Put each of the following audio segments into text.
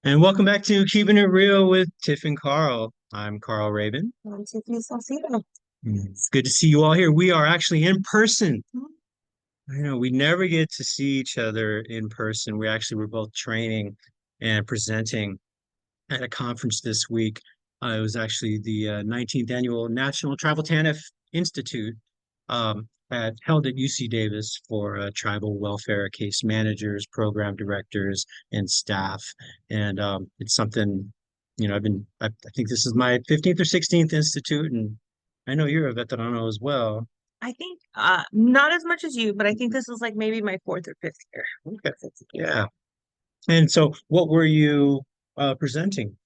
And welcome back to Keeping It Real with Tiff and Carl. I'm Carl Raven. I'm Tiffany Salcedo. It's good to see you all here. We are actually in person. I know we never get to see each other in person. We're both training and presenting at a conference this week. It was actually the 19th annual National Tribal TANF Institute held at UC Davis for tribal welfare case managers, program directors, and staff. And it's something, I think this is my 15th or 16th institute, and I know you're a veteran as well. I think not as much as you, but I think this is like maybe my fourth or fifth year. Okay. Yeah. And so, what were you presenting?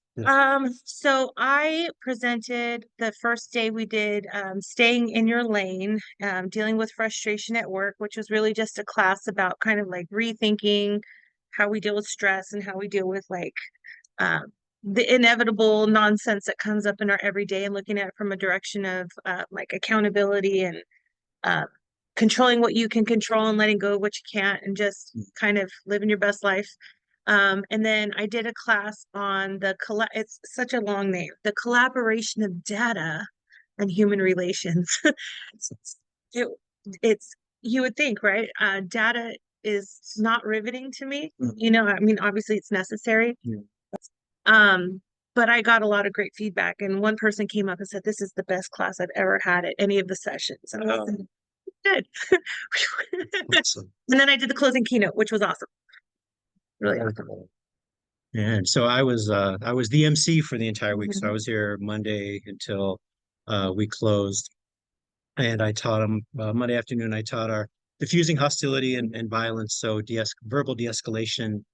So I presented the first day we did staying in your lane, dealing with frustration at work, which was really just a class about kind of like rethinking how we deal with stress and how we deal with like um, the inevitable nonsense that comes up in our everyday and looking at it from a direction of like accountability and uh, controlling what you can control and letting go of what you can't and just kind of living your best life. And then I did a class on it's such a long name, the collaboration of data and human relations. it, it's, you would think, right? Data is not riveting to me. I mean, obviously it's necessary. Yeah. Um, but I got a lot of great feedback, and one person came up and said, "This is the best class I've ever had at any of the sessions." And I was like, good. Awesome. And then I did the closing keynote, which was awesome. Really awesome. Yeah, and so I was the MC for the entire week. So I Mhm. was here Monday until we closed, and I taught them Monday afternoon. I taught our diffusing hostility and violence, so verbal de-escalation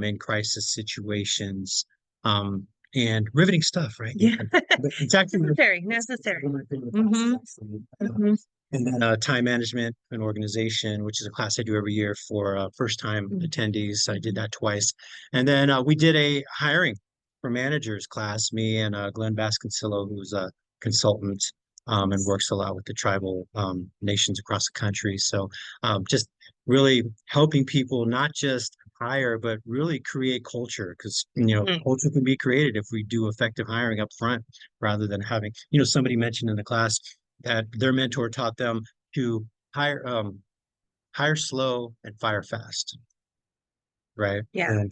in crisis situations, and riveting stuff, right? Yeah. But it's actually Necessary, it's necessary. one of my favorite classes, Hmm. actually. Hmm. And then time management and organization, which is a class I do every year for first-time attendees. I did that twice. And then we did a hiring for managers class, me and Glenn Vasconcello, who's a consultant and works a lot with the tribal nations across the country. So just really helping people not just hire, but really create culture because, Mm. culture can be created if we do effective hiring up front rather than having, somebody mentioned in the class that their mentor taught them to hire hire slow and fire fast, right? Yeah.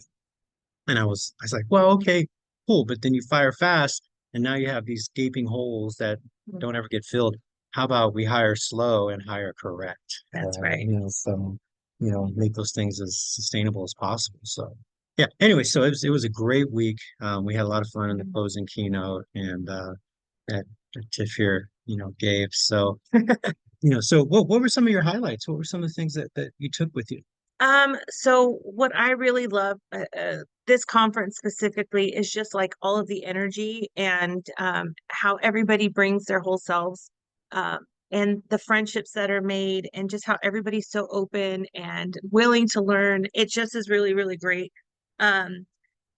And I was like, well, okay, cool, but then you fire fast, and now you have these gaping holes that don't ever get filled. How about we hire slow and hire correct? That's right. So make those things as sustainable as possible. So yeah. Anyway, so it was a great week. We had a lot of fun in the Mhm. closing keynote, and that Tiff here, gave. So so what were some of your highlights? What were some of the things that you took with you? So what I really love this conference specifically is just like all of the energy and how everybody brings their whole selves, um, and the friendships that are made, and just how everybody's so open and willing to learn. It just is really, really great. Um,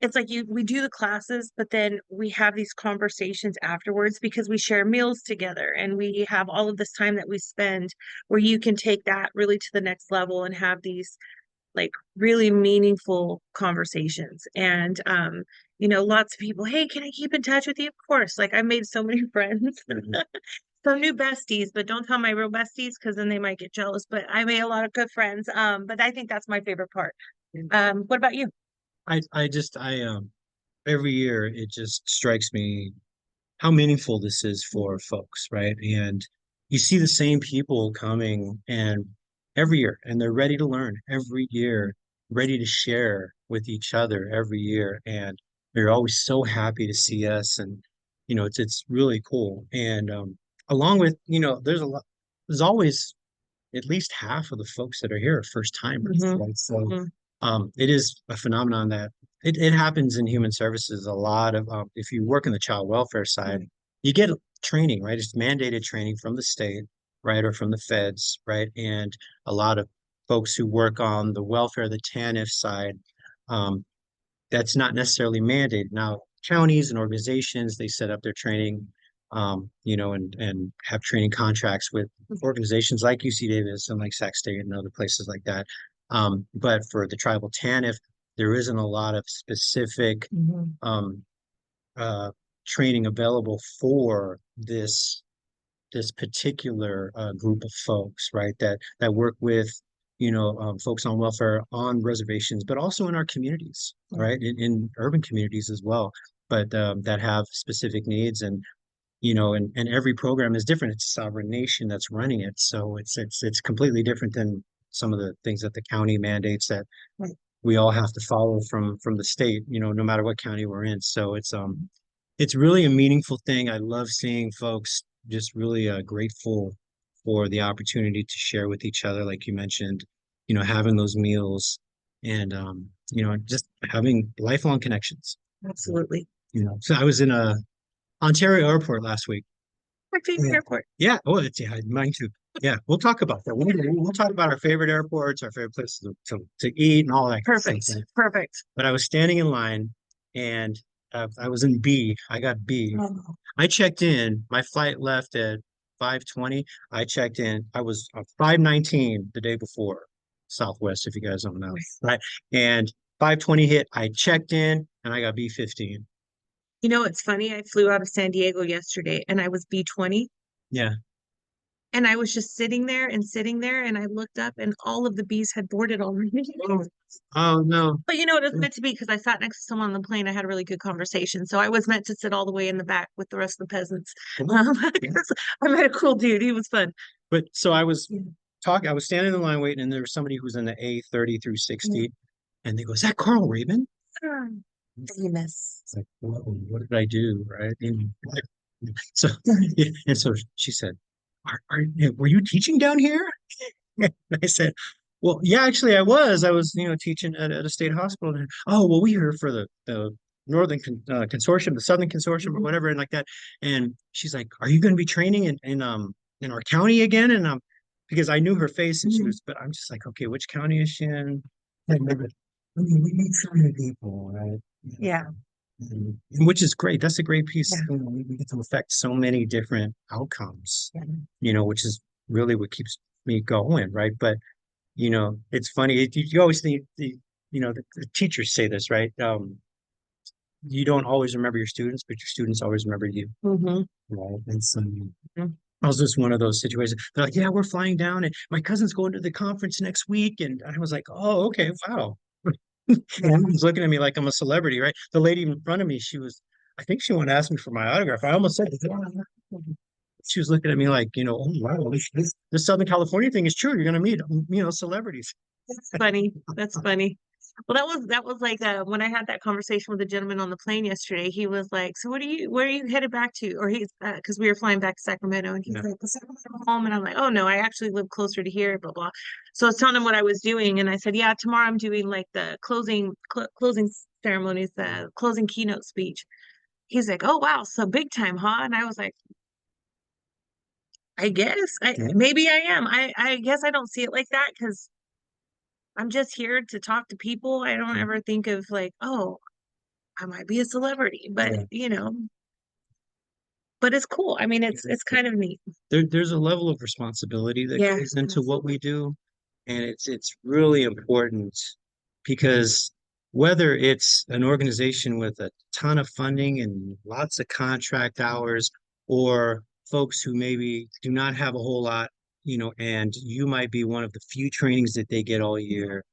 it's like we do the classes, but then we have these conversations afterwards because we share meals together and we have all of this time that we spend where you can take that really to the next level and have these like really meaningful conversations. And lots of people, hey, can I keep in touch with you? Of course. Like I made so many friends. Mhm. Some new besties, but don't tell my real besties because then they might get jealous. But I made a lot of good friends. But I think that's my favorite part. What about you? I every year it just strikes me how meaningful this is for folks, right? And you see the same people coming and every year, and they're ready to learn every year, ready to share with each other every year, and they're always so happy to see us, and it's really cool. And along with there's always at least half of the folks that are here are first timers, Hmm. right? So Hmm. it is a phenomenon that it happens in human services a lot of if you work in the child welfare side, you get training, right? It's mandated training from the state, right, or from the feds, right? And a lot of folks who work on the welfare, the TANF side, um, that's not necessarily mandated. Now, counties and organizations, they set up their training, and have training contracts with organizations like UC Davis and like Sac State and other places like that. But for the tribal TANF, there isn't a lot of specific um uh training available for this particular group of folks, right? That work with, folks on welfare on reservations, but also in our communities, right? In urban communities as well, but that have specific needs, and every program is different. It's a sovereign nation that's running it, so it's completely different than some of the things that the county mandates that we all have to follow from the state, no matter what county we're in. So it's really a meaningful thing. I love seeing folks just really grateful for the opportunity to share with each other, like you mentioned, having those meals and just having lifelong connections. Absolutely. So I was in a Ontario airport last week. My favorite airport. Yeah, oh, yeah, mine too. Yeah, we'll talk about that. We'll talk about our favorite airports, our favorite places to eat, and all that Perfect. stuff. Perfect. But I was standing in line, and I was in B. I got B. Oh. I checked in. My flight left at 5:20. I checked in. I was 5:19 the day before, Southwest, if you guys don't know, right? And 5:20 hit. I checked in, and I got B-15. You know, it's funny. I flew out of San Diego yesterday and I was B-20. Yeah. And I was just sitting there and sitting there, and I looked up, and all of the bees had boarded already. Oh no. But you know, it was meant to be because I sat next to someone on the plane. I had a really good conversation. So I was meant to sit all the way in the back with the rest of the peasants. Because I met a cool dude. He was fun. But so I was talking, I was standing in the line waiting, and there was somebody who was in the A30 through 60, and they go, "Is that Carl Rabin?" Famous. It's like, whoa, what did I do? Right. So, yeah, and so she said, were you teaching down here? And I said, well, yeah, actually I was, teaching at a state hospital. And, oh, well, we're here for the Northern Consortium, the Southern Consortium or whatever, and like that. And she's like, are you going to be training in our county again? And because I knew her face and but I'm just like, okay, which county is she in? I mean, we need so many people, right? Yeah. Which is great. That's a great piece. We get to affect so many different outcomes, which is really what keeps me going, right? But it's funny. You always think the teachers say this, right? You don't always remember your students, but your students always remember you, right? And so I was just one of those situations. They're like, "Yeah, we're flying down, and my cousin's going to the conference next week," and I was like, "Oh, okay, wow." Everyone's looking at me like I'm a celebrity, right? The lady in front of me, I think she wanted to ask me for my autograph. I almost said, she was looking at me like, oh, wow, this Southern California thing is true. You're going to meet, celebrities. That's funny. That's funny. Well, that was like when I had that conversation with the gentleman on the plane yesterday. He was like, "So where are you headed back to?" Or he's because we were flying back to Sacramento, and he's like, "The Sacramento home," and I'm like, "Oh no, I actually live closer to here." Blah blah. So I was telling him what I was doing, and I said, "Yeah, tomorrow I'm doing like the closing ceremonies, the closing keynote speech." He's like, "Oh wow, so big time, huh?" And I was like, "I guess maybe I am. I guess I don't see it like that because." I'm just here to talk to people. I don't ever think of like, oh, I might be a celebrity, but but it's cool. I mean, it's kind of neat. There's a level of responsibility that goes into what we do, and it's really important because whether it's an organization with a ton of funding and lots of contract hours, or folks who maybe do not have a whole lot, and you might be one of the few trainings that they get all year,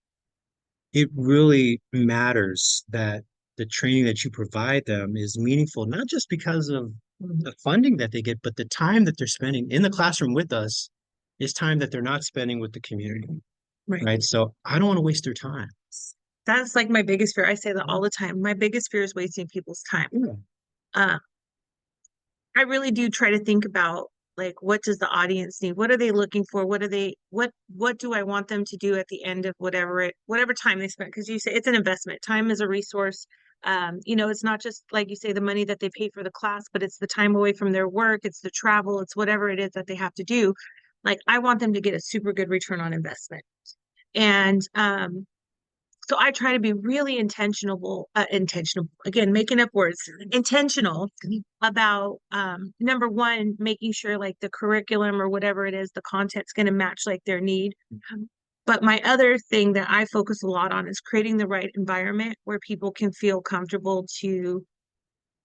it really matters that the training that you provide them is meaningful, not just because of the funding that they get, but the time that they're spending in the classroom with us is time that they're not spending with the community. Right. So I don't want to waste their time. That's like my biggest fear. I say that all the time. My biggest fear is wasting people's time. Uh, I really do try to think about like what does the audience need? What are they looking for? What do I want them to do at the end of whatever time they spent? Because you say it's an investment. Time is a resource. It's not just like you say the money that they pay for the class, but it's the time away from their work, it's the travel, it's whatever it is that they have to do. Like I want them to get a super good return on investment. And so I try to be really intentional again, making up words, intentional about number one, making sure like the curriculum or whatever it is, the content's going to match like their need. But my other thing that I focus a lot on is creating the right environment where people can feel comfortable to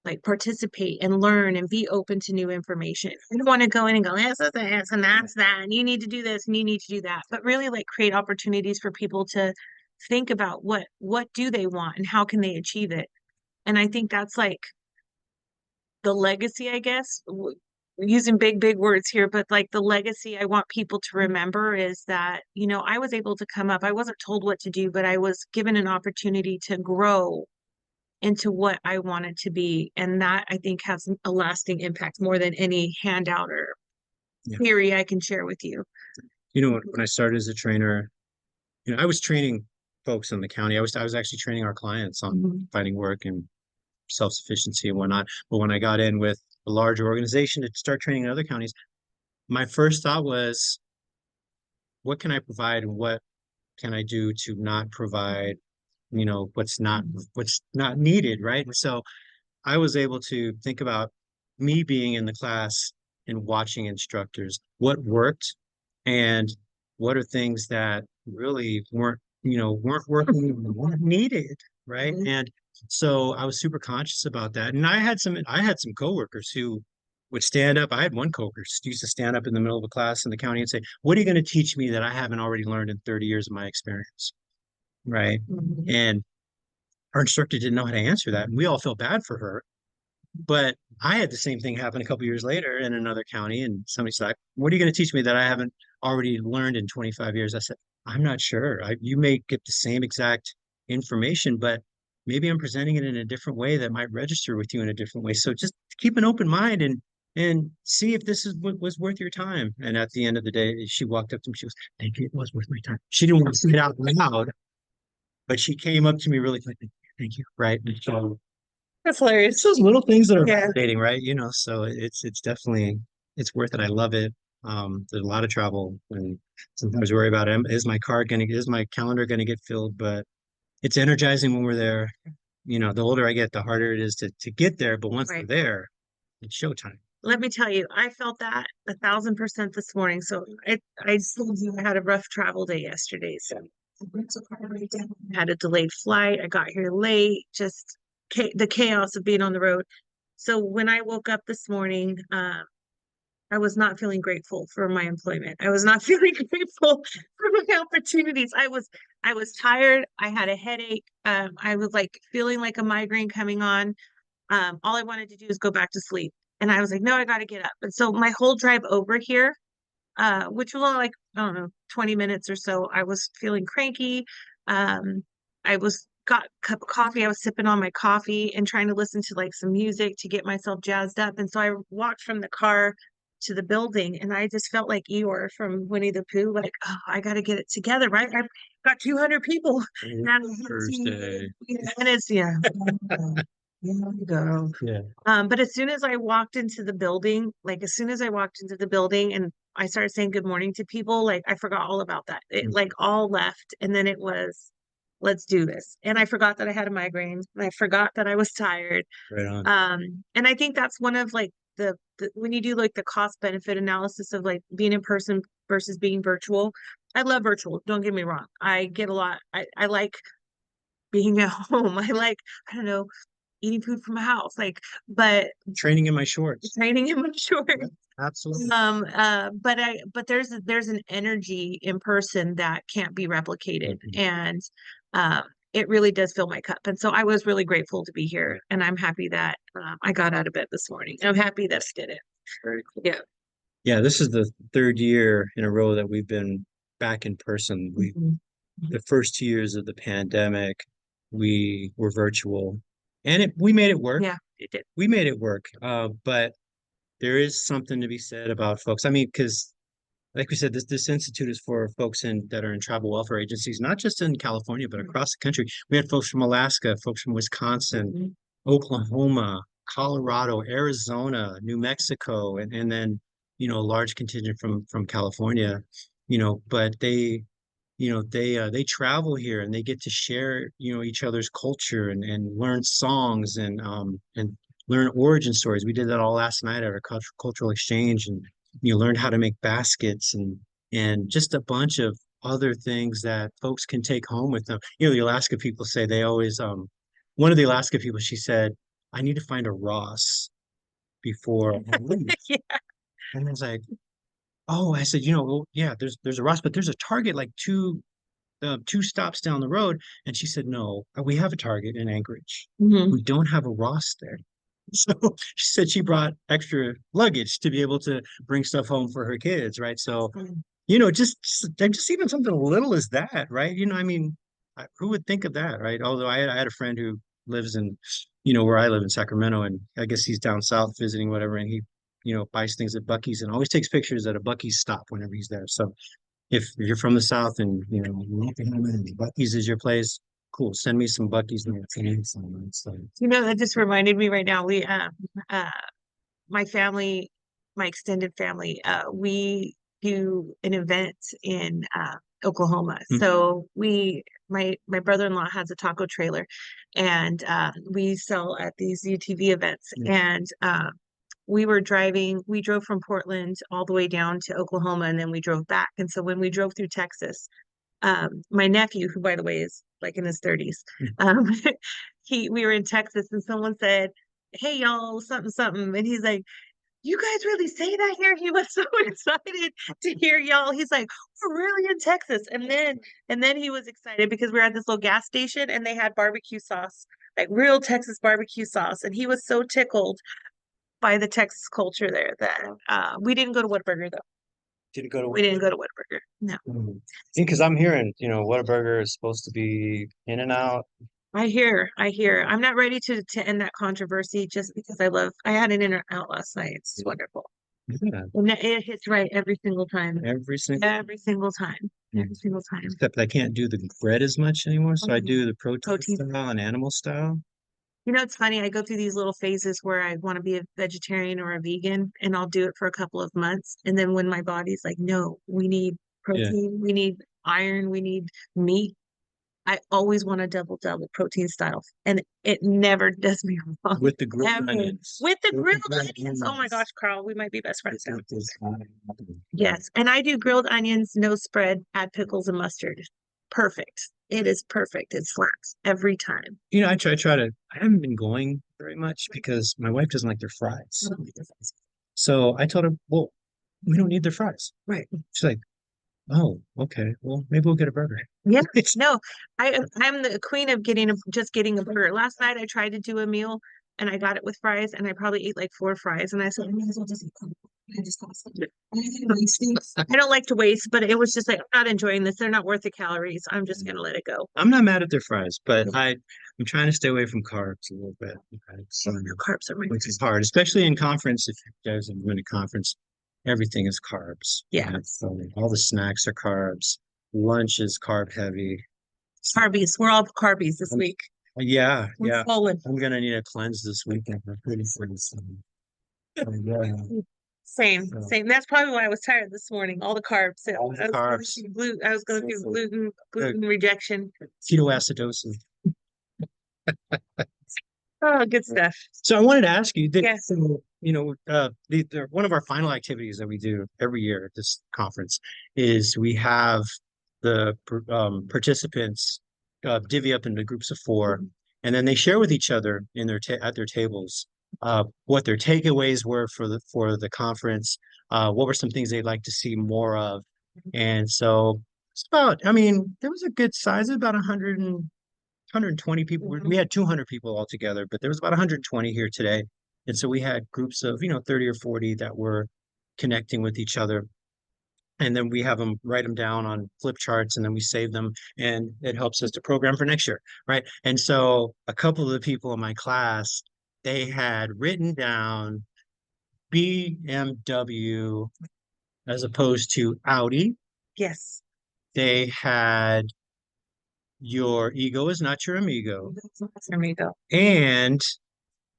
like participate and learn and be open to new information. I don't want to go in and go, this is this and that's that, and you need to do this and you need to do that, but really like create opportunities for people to think about what do they want and how can they achieve it. And I think that's like the legacy, I guess, using big words here, but like the legacy I want people to remember is that, I was able to come up. I wasn't told what to do, but I was given an opportunity to grow into what I wanted to be. And that I think has a lasting impact more than any handout or Yeah. theory I can share with you. When I started as a trainer, I was training folks in the county. I was actually training our clients on finding work and self-sufficiency and whatnot. But when I got in with a large organization to start training in other counties, my first thought was, what can I provide and what can I do to not provide, what's not needed, right? And so I was able to think about me being in the class and watching instructors, what worked and what are things that really weren't working, weren't needed, right? And so I was super conscious about that. And I had some coworkers who would stand up. I had one coworker who used to stand up in the middle of a class in the county and say, "What are you going to teach me that I haven't already learned in 30 years of my experience?" Right. And our instructor didn't know how to answer that. And we all felt bad for her. But I had the same thing happen a couple years later in another county, and somebody said, "What are you going to teach me that I haven't already learned in 25 years?" I said, "I'm not sure. You may get the same exact information, but maybe I'm presenting it in a different way that might register with you in a different way. So just keep an open mind and see if this is what was worth your time." And at the end of the day, she walked up to me. She goes, "Thank you. It was worth my time." She didn't want to say it out loud, but she came up to me really quick. "Thank you." Right. And so That's hilarious. it's those little things that are Yeah. validating, right? So it's definitely it's worth it. I love it. There's a lot of travel and sometimes worry about is my calendar gonna get filled? But it's energizing when we're there. The older I get, the harder it is to get there. But once we're Right. there, it's showtime. Let me tell you, I felt that 1,000% this morning. So I told you I had a rough travel day yesterday. So I went to car right down. Had a delayed flight. I got here late. Just the chaos of being on the road. So when I woke up this morning, I was not feeling grateful for my employment. I was not feeling grateful for my opportunities. I was tired. I had a headache. I was like feeling like a migraine coming on. All I wanted to do is go back to sleep. And I was like, no, I got to get up. And so my whole drive over here, which was only like, I don't know, 20 minutes or so, I was feeling cranky. I got a cup of coffee. I was sipping on my coffee and trying to listen to like some music to get myself jazzed up. And so I walked from the car to the building and I just felt like Eeyore from Winnie the Pooh, like, oh, I got to get it together, right? I've got 200 people. Now Thursday. and it's, yeah. There we go. Yeah. But as soon as I walked into the building, like as soon as I walked into the building and I started saying good morning to people, like I forgot all about that. It like all left. And then it was, let's do this. And I forgot that I had a migraine. And I forgot that I was tired. Right on. And I think that's one of like the when you do like the cost benefit analysis of like being in person versus being virtual. I love virtual. Don't get me wrong. I get a lot. I like being at home. I like, I don't know, eating food from my house. Like, but Training in my shorts. training in my shorts. Absolutely. But there's an energy in person that can't be replicated. And it really does fill my cup. And so I was really grateful to be here. And I'm happy that I got out of bed this morning. I'm happy that I did it. Very cool. Yeah. Yeah, this is the third year in a row that we've been back in person. The first 2 years of the pandemic, we were virtual, and we made it work. Yeah, it did. We made it work. But there is something to be said about folks. I mean, because like we said, this institute is for folks that are in tribal welfare agencies, not just in California, but across the country. We had folks from Alaska, folks from Wisconsin, Oklahoma, Colorado, Arizona, New Mexico, and then a large contingent from California. But they travel here and they get to share each other's culture and learn songs and learn origin stories. We did that all last night at our cultural exchange, and learned how to make baskets and just a bunch of other things that folks can take home with them. You know, the Alaska people say they always, one of the Alaska people, she said, I need to find a Ross before I leave. Yeah. And I was like, oh, I said, well, yeah, there's a Ross, but there's a Target like two stops down the road. And she said, no, we have a Target in Anchorage. Mhm. We don't have a Ross there. So she said she brought extra luggage to be able to bring stuff home for her kids, right? So, just even something little as that, right? I mean, who would think of that, right? Although I had a friend who lives in, where I live in Sacramento, and I guess he's down south visiting, whatever, and he, buys things at Buc-ee's and always takes pictures at a Buc-ee's stop whenever he's there. So if you're from the south and Buc-ee's is your place, cool. Send me some Buc-ee's and so. That just reminded me right now. Uh, my family, my extended family, we do an event in Oklahoma. Mm, So my brother-in-law has a taco trailer, and we sell at these UTV events. mm, And we drove from Portland all the way down to Oklahoma, and then we drove back. And so when we drove through Texas, my nephew, who by the way is like in his 30s, mm. um, we were in Texas, and someone said, "Hey y'all, something something," and he's like, "You guys really say that here?" He was so excited to hear y'all. He's like, "We're really in Texas," and then he was excited because we were at this little gas station and they had barbecue sauce, like real Texas barbecue sauce, and he was so tickled by the Texas culture there that we didn't go to Whataburger though. Did it go to We didn't go to Whataburger. No. Mm. Because I'm hearing, Whataburger is supposed to be in and out. I hear. I'm not ready to end that controversy just because I had an in and out last night. It's wonderful. Yeah, And it hits right every single time. every single Every single time. Mm. Every single time. Except I can't do the bread as much anymore, so I do the protein Protein. style and animal style. It's funny. I go through these little phases where I want to be a vegetarian or a vegan, and I'll do it for a couple of months. And then when my body's like, no, we need Yeah, protein, we need iron, we need meat, I always want a double protein style, and it never does me wrong. with the grilled Ever. onions. With the With the grilled grilled onions. Oh my onions. gosh, Carl, we might be best friends now. With this kind of- Yes, and I do grilled onions, no spread, add pickles and mustard. Perfect. It is perfect. It slaps every time. I haven't been going very much because my wife doesn't like their fries. So I told her, well, we don't need their fries. Right. She's like, oh, okay. Well, maybe we'll get a burger. Yeah. No, I'm the queen of just getting a burger. Last night I tried to do a meal and I got it with fries and I probably ate like 4 fries and I said, I might as well just eat them. I just got some. I don't like to waste, but it was just like, I'm not enjoying this. They're not worth the calories. I'm just gonna let it go. I'm not mad at their fries, but I'm trying to stay away from carbs a little bit. Okay? So, No carbs are my which is hard, especially in conference. If you guys have been to conference, everything is carbs. Yeah. Right? So all the snacks are carbs. Lunch is carb heavy. Carbies. We're all carbies this week. Yeah, We're yeah. swollen. I'm gonna need a cleanse this weekend. I'm pretty sure. Yeah. Same. That's probably why I was tired this morning. All the carbs. All the carbs. I was going through gluten rejection. Ketoacidosis. Oh, good stuff. So I wanted to ask you that, Yes. so, one of our final activities that we do every year at this conference is we have the participants divvy up into groups of 4, and then they share with each other at their tables what their takeaways were for the conference, what were some things they'd like to see more of, and so it's about, I mean, there was a good size, about 120 people. We had 200 people altogether, but there was about 120 here today. And so we had groups of, 30 or 40 that were connecting with each other. And then we have them write them down on flip charts and then we save them and it helps us to program for next year. Right. And so a couple of the people in my class, they had written down BMW as opposed to Audi. Yes. They had your ego is not your amigo. There we go. And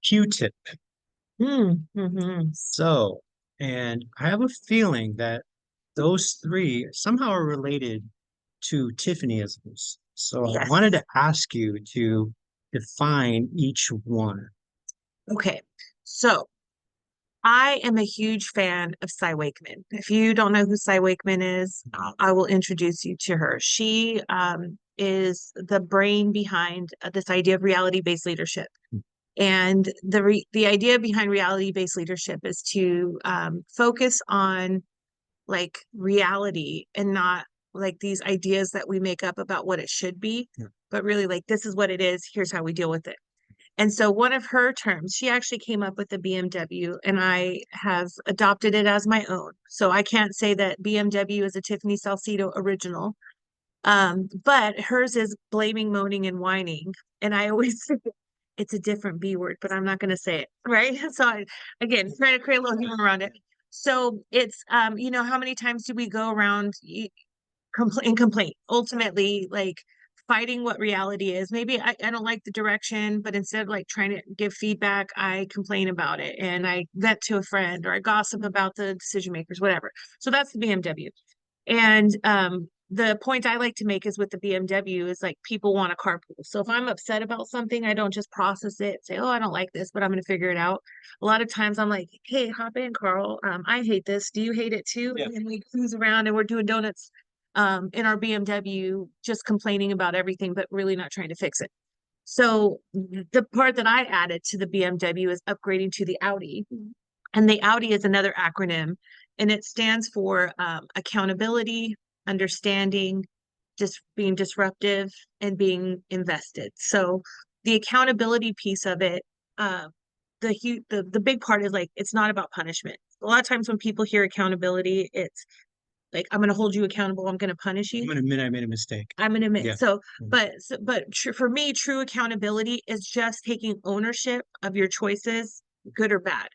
Q-tip. Mm-hmm. So, and I have a feeling that those 3 somehow are related to Tiffanyisms. So I Yes. wanted to ask you to define each one. Okay. So I am a huge fan of Cy Wakeman. If you don't know who Cy Wakeman is, I will introduce you to her. She is the brain behind this idea of reality-based leadership. And the idea behind reality-based leadership is to focus on like reality and not like these ideas that we make up about what it should be, but really like this is what it is. Here's how we deal with it. And so one of her terms, she actually came up with the BMW, and I have adopted it as my own. So I can't say that BMW is a Tiffany Salcedo original. But hers is blaming, moaning, and whining. And I always say it's a different B word, but I'm not going to say it, right? So again, trying to create a little humor around it. So it's how many times do we go around complaint, ultimately like fighting what reality is. Maybe I don't like the direction, but instead of like trying to give feedback, I complain about it and I vent to a friend or I gossip about the decision makers, whatever. So that's the BMW. And the point I like to make is with the BMW is like people want a carpool. So if I'm upset about something, I don't just process it, say, oh, I don't like this, but I'm going to figure it out. A lot of times I'm like, hey, hop in, Carl. I hate this. Do you hate it too? Yeah. And we cruise around and we're doing donuts in our BMW, just complaining about everything, but really not trying to fix it. So the part that I added to the BMW is upgrading to the Audi. And the Audi is another acronym, and it stands for accountability, understanding, just being disruptive, and being invested. So the accountability piece of it, the big part is like it's not about punishment. A lot of times when people hear accountability, it's like I'm going to hold you accountable. I'm going to punish you. I'm gonna admit I made a mistake. I'm going to admit. Yeah. So, for me, true accountability is just taking ownership of your choices, good or bad.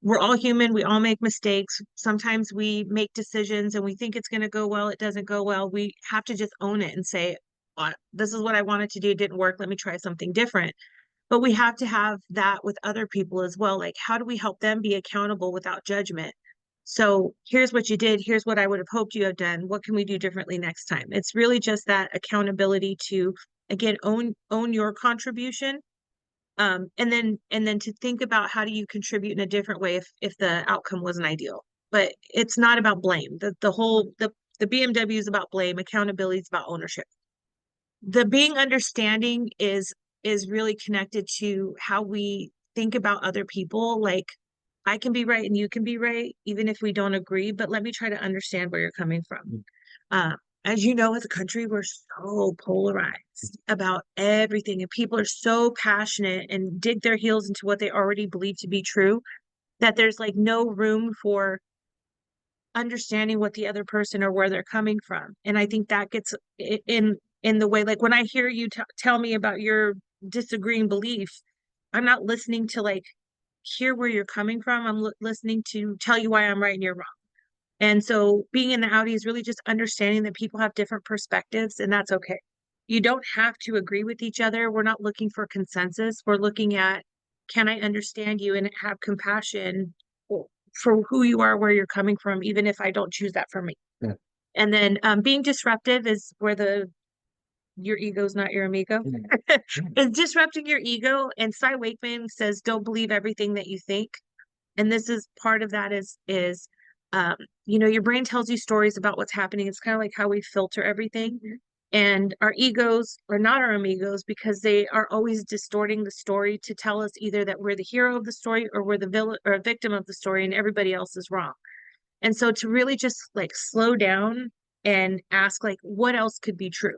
We're all human. We all make mistakes. Sometimes we make decisions and we think it's going to go well. It doesn't go well. We have to just own it and say, this is what I wanted to do. It didn't work. Let me try something different. But we have to have that with other people as well. Like, how do we help them be accountable without judgment? So here's what you did. Here's what I would have hoped you had done. What can we do differently next time? It's really just that accountability to, again, own your contribution. And then to think about how do you contribute in a different way if the outcome wasn't ideal. But it's not about blame. The BMW is about blame. Accountability is about ownership. The being understanding is really connected to how we think about other people. Like I can be right and you can be right, even if we don't agree, but let me try to understand where you're coming from. Uh, as you know, as a country, we're so polarized about everything, and people are so passionate and dig their heels into what they already believe to be true that there's like no room for understanding what the other person or where they're coming from. And I think that gets in the way, like when I hear you tell me about your disagreeing belief, I'm not listening to like hear where you're coming from. I'm listening to tell you why I'm right and you're wrong. And so being in the Audi is really just understanding that people have different perspectives, and that's okay. You don't have to agree with each other. We're not looking for consensus. We're looking at, can I understand you and have compassion for who you are, where you're coming from, even if I don't choose that for me. Yeah. And then being disruptive is where your ego's not your amigo. It's disrupting your ego. And Cy Wakeman says, don't believe everything that you think. And this is part of that is your brain tells you stories about what's happening. It's kind of like how we filter everything. And our egos are not our amigos because they are always distorting the story to tell us either that we're the hero of the story or we're the villain or victim of the story and everybody else is wrong. And so to really just like slow down and ask like, what else could be true,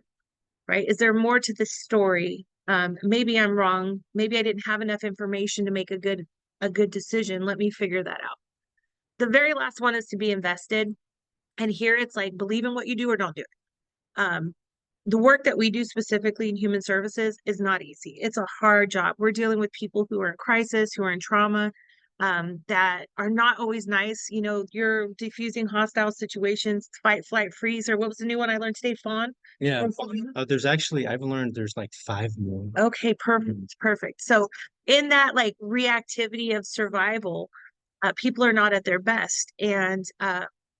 right? Is there more to this story? Maybe I'm wrong. Maybe I didn't have enough information to make a good decision. Let me figure that out. The very last one is to be invested. And here it's like, believe in what you do or don't do it. The work that we do specifically in human services is not easy. It's a hard job. We're dealing with people who are in crisis, who are in trauma, that are not always nice. You're diffusing hostile situations, fight, flight, freeze, or what was the new one I learned today? Fawn? Yeah. I've learned there's like 5 more. Okay, perfect, perfect. So in that like reactivity of survival, people are not at their best. And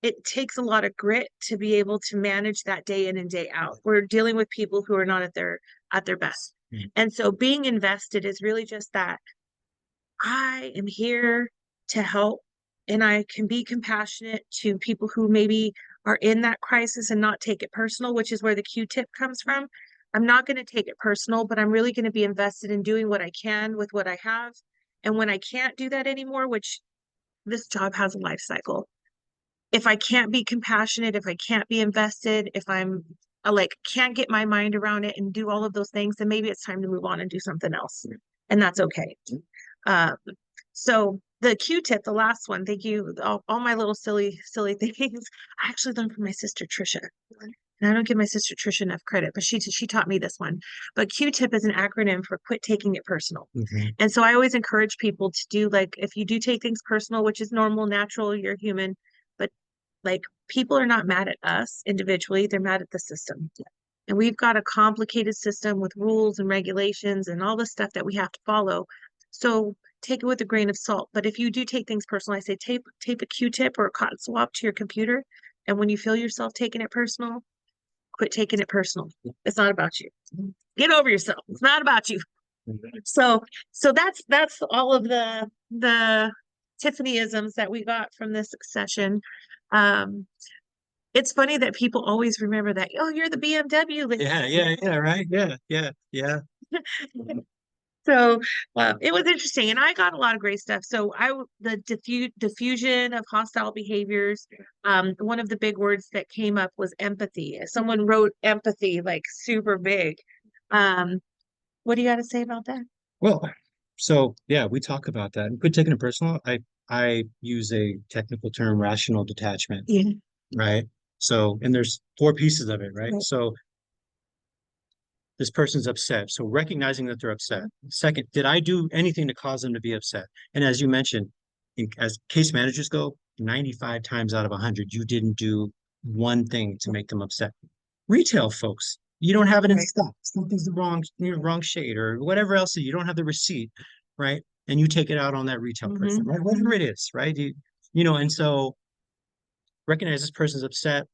it takes a lot of grit to be able to manage that day in and day out. We're dealing with people who are not at their best. And so being invested is really just that I am here to help and I can be compassionate to people who maybe are in that crisis and not take it personal, which is where the Q-tip comes from. I'm not going to take it personal, but I'm really going to be invested in doing what I can with what I have. And when I can't do that anymore, which this job has a life cycle, if I can't be compassionate, if I can't be invested, if I'm like can't get my mind around it and do all of those things, then maybe it's time to move on and do something else. And that's okay. Um, so the Q-tip, the last one, thank you. All my little silly things. I actually learned from my sister Trisha. And I don't give my sister Trisha enough credit, but she taught me this one. But Q-tip is an acronym for quit taking it personal. And so I always encourage people to do, like, if you do take things personal, which is normal, natural, you're human, but like people are not mad at us individually, they're mad at the system. And we've got a complicated system with rules and regulations and all the stuff that we have to follow. So take it with a grain of salt. But if you do take things personal, I say tape a Q-tip or a cotton swab to your computer. And when you feel yourself taking it personal, quit taking it personal. It's not about you. Get over yourself. It's not about you. So that's all of the Tiffany-isms that we got from this session. It's funny that people always remember that. Oh, you're the BMW lady. Yeah, right. Yeah. So it was interesting, and I got a lot of great stuff. So the diffusion of hostile behaviors. One of the big words that came up was empathy. Someone wrote empathy like super big. What do you got to say about that? Well, so yeah, we talk about that. And quit taking it personal. I use a technical term, rational detachment, Yeah. right? So, and there's four pieces of it, right? Right. So this person's upset. So recognizing that they're upset. Second, did I do anything to cause them to be upset? And as you mentioned, as case managers go, 95 times out of 100, you didn't do one thing to make them upset. Retail folks, you don't have it in Right. stock. Something's the wrong shade or whatever else. You don't have the receipt, right? And you take it out on that retail person, right? Whatever it is, right? And so recognize this person's upset.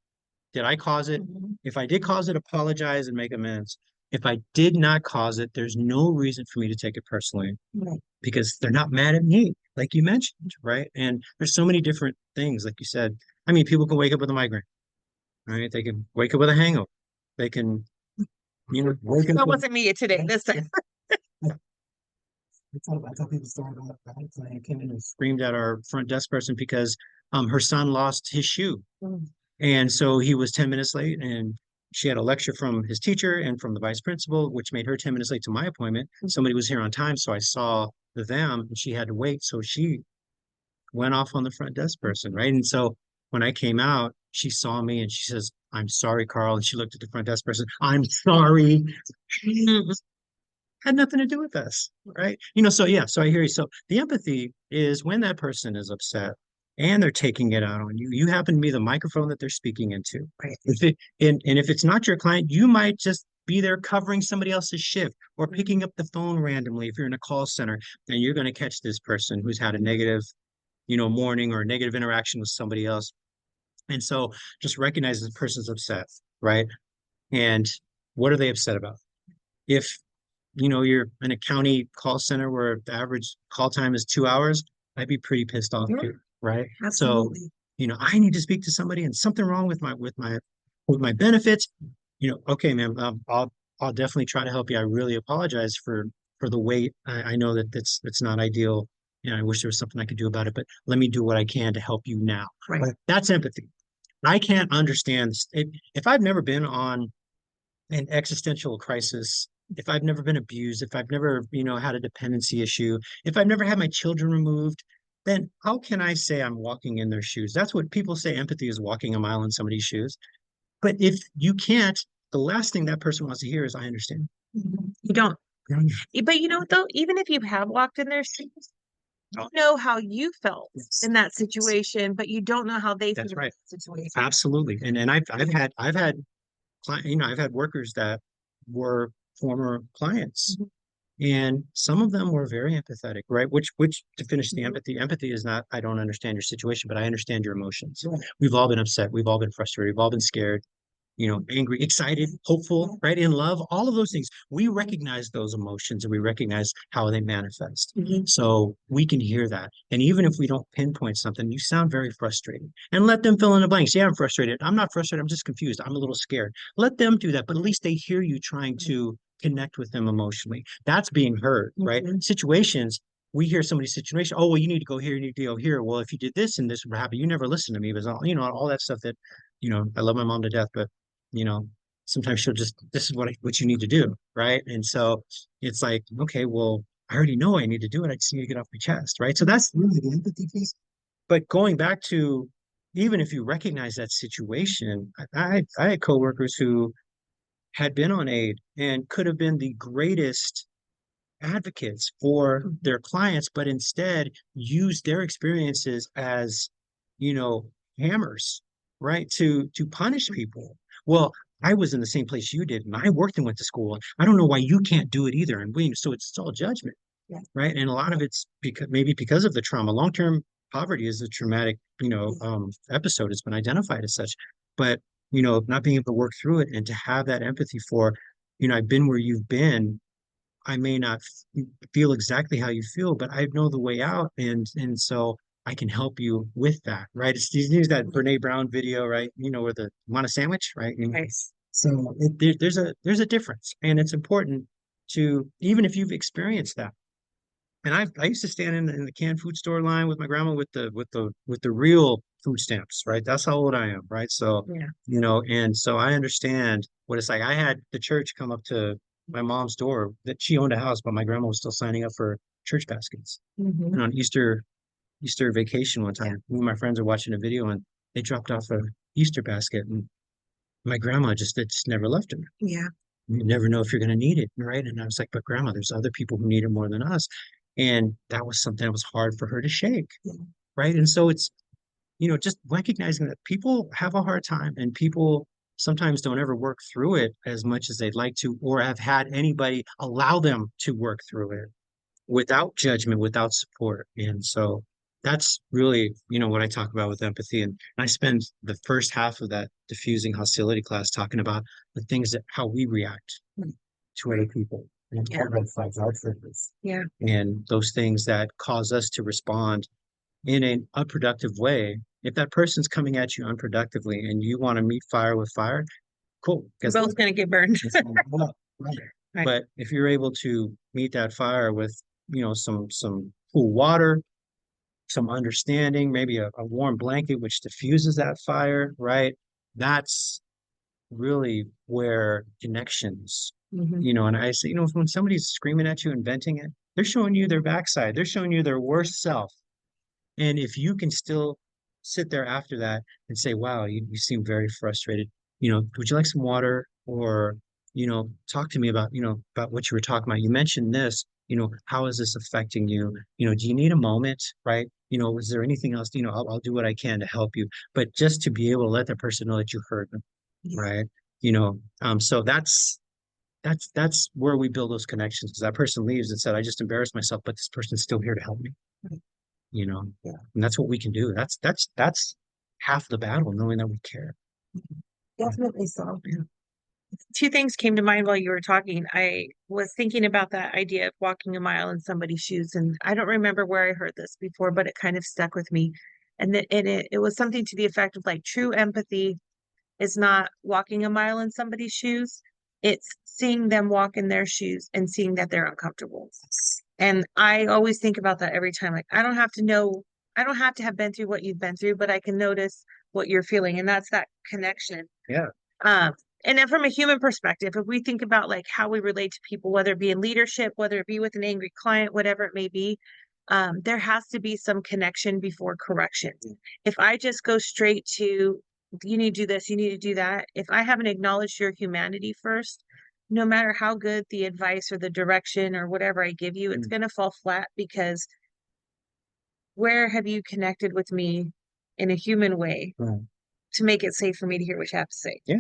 Did I cause it? If I did cause it, apologize and make amends. If I did not cause it, there's no reason for me to take it personally Right. because they're not mad at me, like you mentioned, right? And there's so many different things, like you said. I mean, people can wake up with a migraine, right? They can wake up with a hangover. They can, wake up That with. wasn't me today. This time. I tell people story about that. I came in and screamed at our front desk person because her son lost his shoe. And so he was 10 minutes late, and she had a lecture from his teacher and from the vice principal, which made her 10 minutes late to my appointment. Somebody was here on time, so I saw them and she had to wait. So she went off on the front desk person, right? And so when I came out, she saw me and she says, "I'm sorry, Carl." And she looked at the front desk person, "I'm sorry." Had nothing to do with us, right? So yeah, so I hear you. So the empathy is when that person is upset and they're taking it out on you. You happen to be the microphone that they're speaking into. Right. And if it's not your client, you might just be there covering somebody else's shift or picking up the phone randomly if you're in a call center and you're going to catch this person who's had a negative, morning or a negative interaction with somebody else. And so just recognize this person's upset, right? And what are they upset about? If you're in a county call center where the average call time is 2 hours, I'd be pretty pissed off too, right? Absolutely. So, I need to speak to somebody and something wrong with my benefits. Okay, ma'am, I'll definitely try to help you. I really apologize for the wait. I know that that's not ideal. I wish there was something I could do about it, but let me do what I can to help you now. Right. But that's empathy. I can't understand if I've never been on an existential crisis, if I've never been abused, if I've never, had a dependency issue, if I've never had my children removed, then how can I say I'm walking in their shoes? That's what people say empathy is walking a mile in somebody's shoes. But if you can't, the last thing that person wants to hear is, "I understand." You don't. But you know what, though? Even if you have walked in their shoes, you don't know how you felt in that situation, but you don't know how they feel That's in right. that situation. Absolutely. And I've had workers that were former clients. And some of them were very empathetic, right? Which to finish the empathy is not, "I don't understand your situation, but I understand your emotions." Right. We've all been upset. We've all been frustrated. We've all been scared. angry, excited, hopeful, right? In love, all of those things. We recognize those emotions and we recognize how they manifest. So we can hear that. And even if we don't pinpoint something, you sound very frustrated. And let them fill in the blanks. Yeah, I'm frustrated. I'm not frustrated. I'm just confused. I'm a little scared. Let them do that. But at least they hear you trying to connect with them emotionally. That's being heard, right? Situations, we hear somebody's situation. Oh, well, you need to go here. You need to go here. Well, if you did this and this would happen, you never listened to me. It was all, all that stuff that, I love my mom to death, but you know, sometimes she'll just, this is what you need to do, right? And so it's like, okay, well, I already know I need to do it. I just need to get off my chest, right? So that's really the empathy piece. But going back to, even if you recognize that situation, I had coworkers who had been on aid and could have been the greatest advocates for their clients, but instead use their experiences as, you know, hammers, right? To punish people. Well, I was in the same place you did, and I worked and went to school. I don't know why you can't do it either. And so it's all judgment, right? And a lot of it's because of the trauma. Long-term poverty is a traumatic, episode. It's been identified as such. But, not being able to work through it and to have that empathy for, I've been where you've been. I may not feel exactly how you feel, but I know the way out, and so I can help you with that, right? It's use that Brene Brown video, right? Where the want a sandwich, right? Nice. So there's a difference, and it's important to, even if you've experienced that. And I used to stand in the canned food store line with my grandma with the real food stamps, right? That's how old I am, right? So Yeah. and so I understand what it's like. I had the church come up to my mom's door, that she owned a house, but my grandma was still signing up for church baskets. And on Easter vacation one time, me and my friends were watching a video and they dropped off a Easter basket, and my grandma it just never left her. Yeah. You never know if you're going to need it, right? And I was like, but grandma, there's other people who need it more than us. And that was something that was hard for her to shake, right? And so it's, just recognizing that people have a hard time, and people sometimes don't ever work through it as much as they'd like to, or have had anybody allow them to work through it without judgment, without support. And so that's really, what I talk about with empathy. And I spend the first half of that diffusing hostility class talking about the things that how we react to other people, and Yeah. red flags, our triggers, Yeah. and those things that cause us to respond in an unproductive way. If that person's coming at you unproductively and you want to meet fire with fire, cool. We're both going to get burned. Right. Right. But if you're able to meet that fire with, some cool water, some understanding, maybe a warm blanket which diffuses that fire, right? That's really where connections, and I say, when somebody's screaming at you and venting it, they're showing you their backside, they're showing you their worst self. And if you can still sit there after that and say, wow, you seem very frustrated, would you like some water? Or, talk to me about, about what you were talking about. You mentioned this, how is this affecting you? Do you need a moment, right? Is there anything else? I'll do what I can to help you. But just to be able to let that person know that you heard them, right? So that's where we build those connections. Because that person leaves and said, I just embarrassed myself, but this person's still here to help me. And that's what we can do. That's half the battle, knowing that we care. Definitely so. Yeah. Two things came to mind while you were talking. I was thinking about that idea of walking a mile in somebody's shoes, and I don't remember where I heard this before, but it kind of stuck with me. And it was something to the effect of like true empathy is not walking a mile in somebody's shoes. It's seeing them walk in their shoes and seeing that they're uncomfortable. And I always think about that every time. Like, I don't have to have been through what you've been through, but I can notice what you're feeling. And that's that connection. Yeah. And then from a human perspective, if we think about like how we relate to people, whether it be in leadership, whether it be with an angry client, whatever it may be, there has to be some connection before correction. If I just go straight to, you need to do this, you need to do that, if I haven't acknowledged your humanity first, no matter how good the advice or the direction or whatever I give you, it's going to fall flat, because where have you connected with me in a human way to make it safe for me to hear what you have to say? Yeah.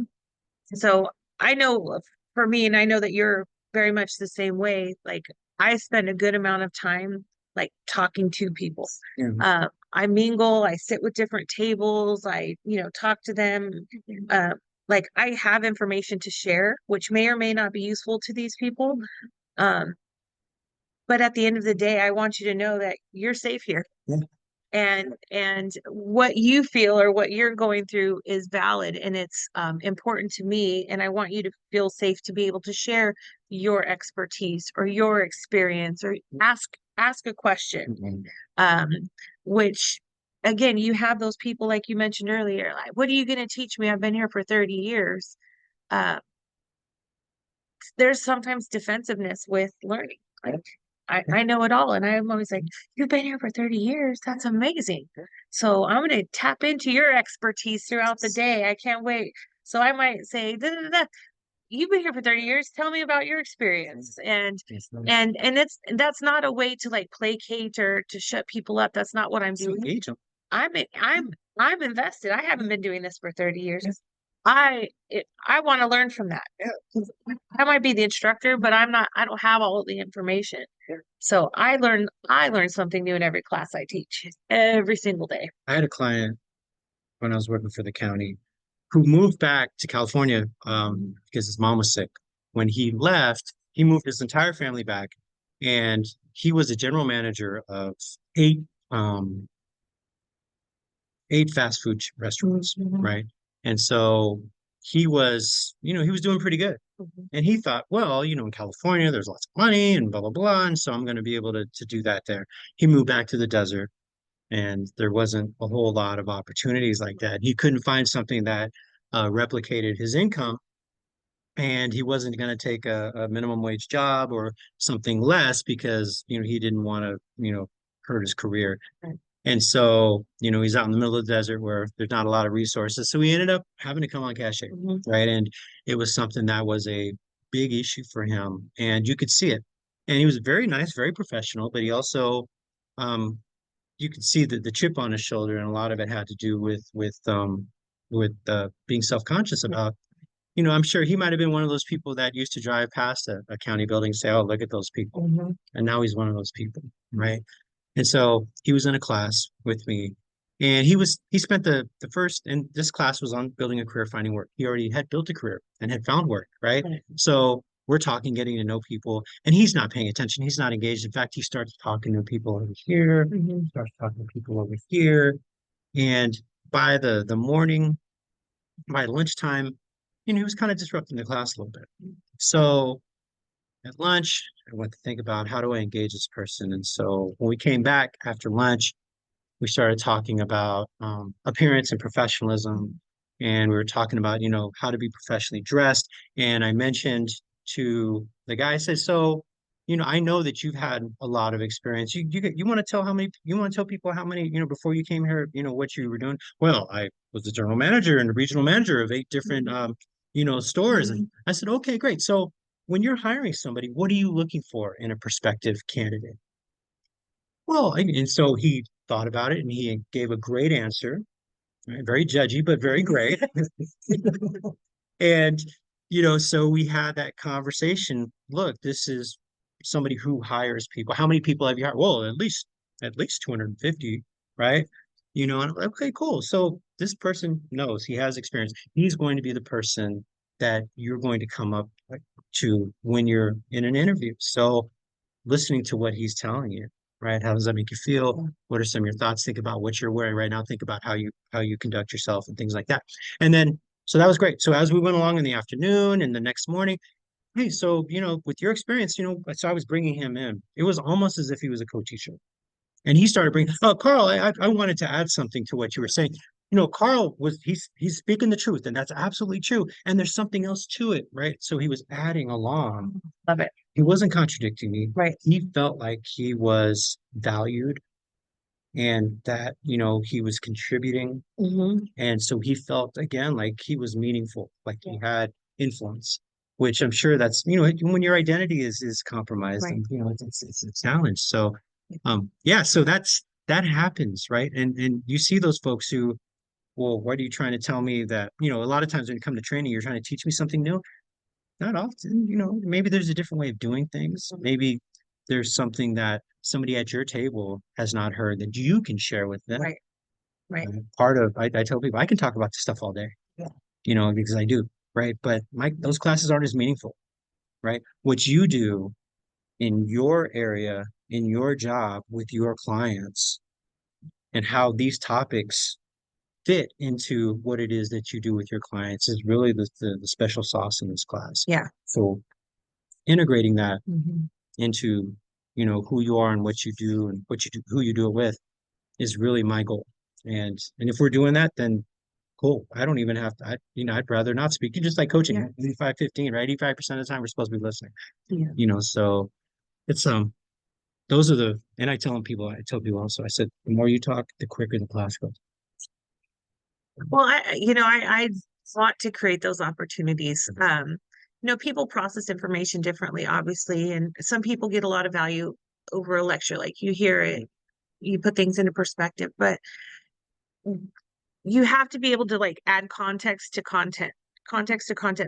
So I know for me, and I know that you're very much the same way, like I spend a good amount of time like talking to people. I mingle, I sit with different tables, I, talk to them. like I have information to share, which may or may not be useful to these people. Um, but at the end of the day, I want you to know that you're safe here. Yeah. And what you feel or what you're going through is valid and it's important to me. And I want you to feel safe to be able to share your expertise or your experience or ask a question. Mhm. Um, which again, you have those people like you mentioned earlier, like, what are you going to teach me? I've been here for 30 years. Uh, there's sometimes defensiveness with learning. Like I know it all. And I'm always like, you've been here for 30 years. That's amazing. So I'm going to tap into your expertise throughout the day. I can't wait. So I might say, da, da, da, da, you've been here for 30 years. Tell me about your experience. And that's not a way to like placate or to shut people up. That's not what I'm doing. Engage 'em. I'm I'm I'm invested. I haven't been doing this for 30 years. I want to learn from that. Yeah. 'Cause I might be the instructor, but I don't have all of the information. Yeah. So I learn something new in every class I teach every single day. I had a client when I was working for the county who moved back to California because his mom was sick. When he left, he moved his entire family back, and he was a general manager of eight um, eight fast food restaurants, Mhm. right? And so he was, he was doing pretty good. Mhm. And he thought, well, in California, there's lots of money and blah, blah, blah. And so I'm going to be able to do that there. He moved back to the desert and there wasn't a whole lot of opportunities like that. He couldn't find something that replicated his income, and he wasn't going to take a minimum wage job or something less because he didn't want to hurt his career. Right. And so he's out in the middle of the desert where there's not a lot of resources, so he ended up having to come on cash aid, Mhm. right? And it was something that was a big issue for him, and you could see it. And he was very nice, very professional, but he also um you could see the chip on his shoulder, and a lot of it had to do with being self-conscious about, I'm sure he might have been one of those people that used to drive past a county building and say, oh, look at those people. Mhm. And now he's one of those people, right? And so he was in a class with me, and he spent the first, and this class was on building a career, finding work. He already had built a career and had found work, right? Right. So we're talking, getting to know people, and he's not paying attention. He's not engaged. In fact, he starts talking to people over here, Mhm. starts talking to people over here. And by the morning, by lunchtime, he was kind of disrupting the class a little bit. So at lunch, I went to think about how do I engage this person. And so when we came back after lunch, we started talking about appearance and professionalism. And we were talking about, how to be professionally dressed. And I mentioned to the guy, I said, so, I know that you've had a lot of experience. You want to tell you want to tell people how many, before you came here, what you were doing? Well, I was the general manager and the regional manager of eight different, stores. And I said, okay, great. So when you're hiring somebody, what are you looking for in a prospective candidate? Well, and so he thought about it and he gave a great answer, right? Very judgy, but very great. And, so we had that conversation. Look, this is somebody who hires people. How many people have you hired? Well, at least 250, right? And I'm like, okay, cool. So this person knows he has experience. He's going to be the person that you're going to come up to when you're in an interview. So listening to what he's telling you, right? How does that make you feel? What are some of your thoughts? Think about what you're wearing right now. Think about how you conduct yourself and things like that. And then so that was great. So as we went along in the afternoon and the next morning, hey, so with your experience, so I was bringing him in. It was almost as if he was a co-teacher. And he started bringing, oh, Carl, I wanted to add something to what you were saying. Carl he's speaking the truth, and that's absolutely true. And there's something else to it, right? So he was adding along. Love it. He wasn't contradicting me. Right. He felt like he was valued and that, he was contributing. Mhm. And so he felt again like he was meaningful, like he had influence, which I'm sure that's, when your identity is compromised Right. and it's a challenge. So yeah, so that happens, right? And you see those folks who, well, what are you trying to tell me that, a lot of times when you come to training, you're trying to teach me something new. Not often, maybe there's a different way of doing things. Maybe there's something that somebody at your table has not heard that you can share with them. Right. Right. Part of, I tell people, I can talk about this stuff all day. Yeah. because I do, right? But those classes aren't as meaningful, right? What you do in your area, in your job with your clients, and how these topics fit into what it is that you do with your clients is really the special sauce in this class. Yeah. So integrating that Mhm. into, who you are and what you do and what you do, who you do it with is really my goal. And if we're doing that, then cool. I don't even have to, I'd rather not speak. Just like coaching, Yeah. 85-15, right? 85% of the time we're supposed to be listening. Yeah. So it's those are and I tell people also, I said, the more you talk, the quicker the class goes. Well, I want to create those opportunities. People process information differently, obviously, and some people get a lot of value over a lecture. Like you hear it, you put things into perspective, but you have to be able to like add context to content.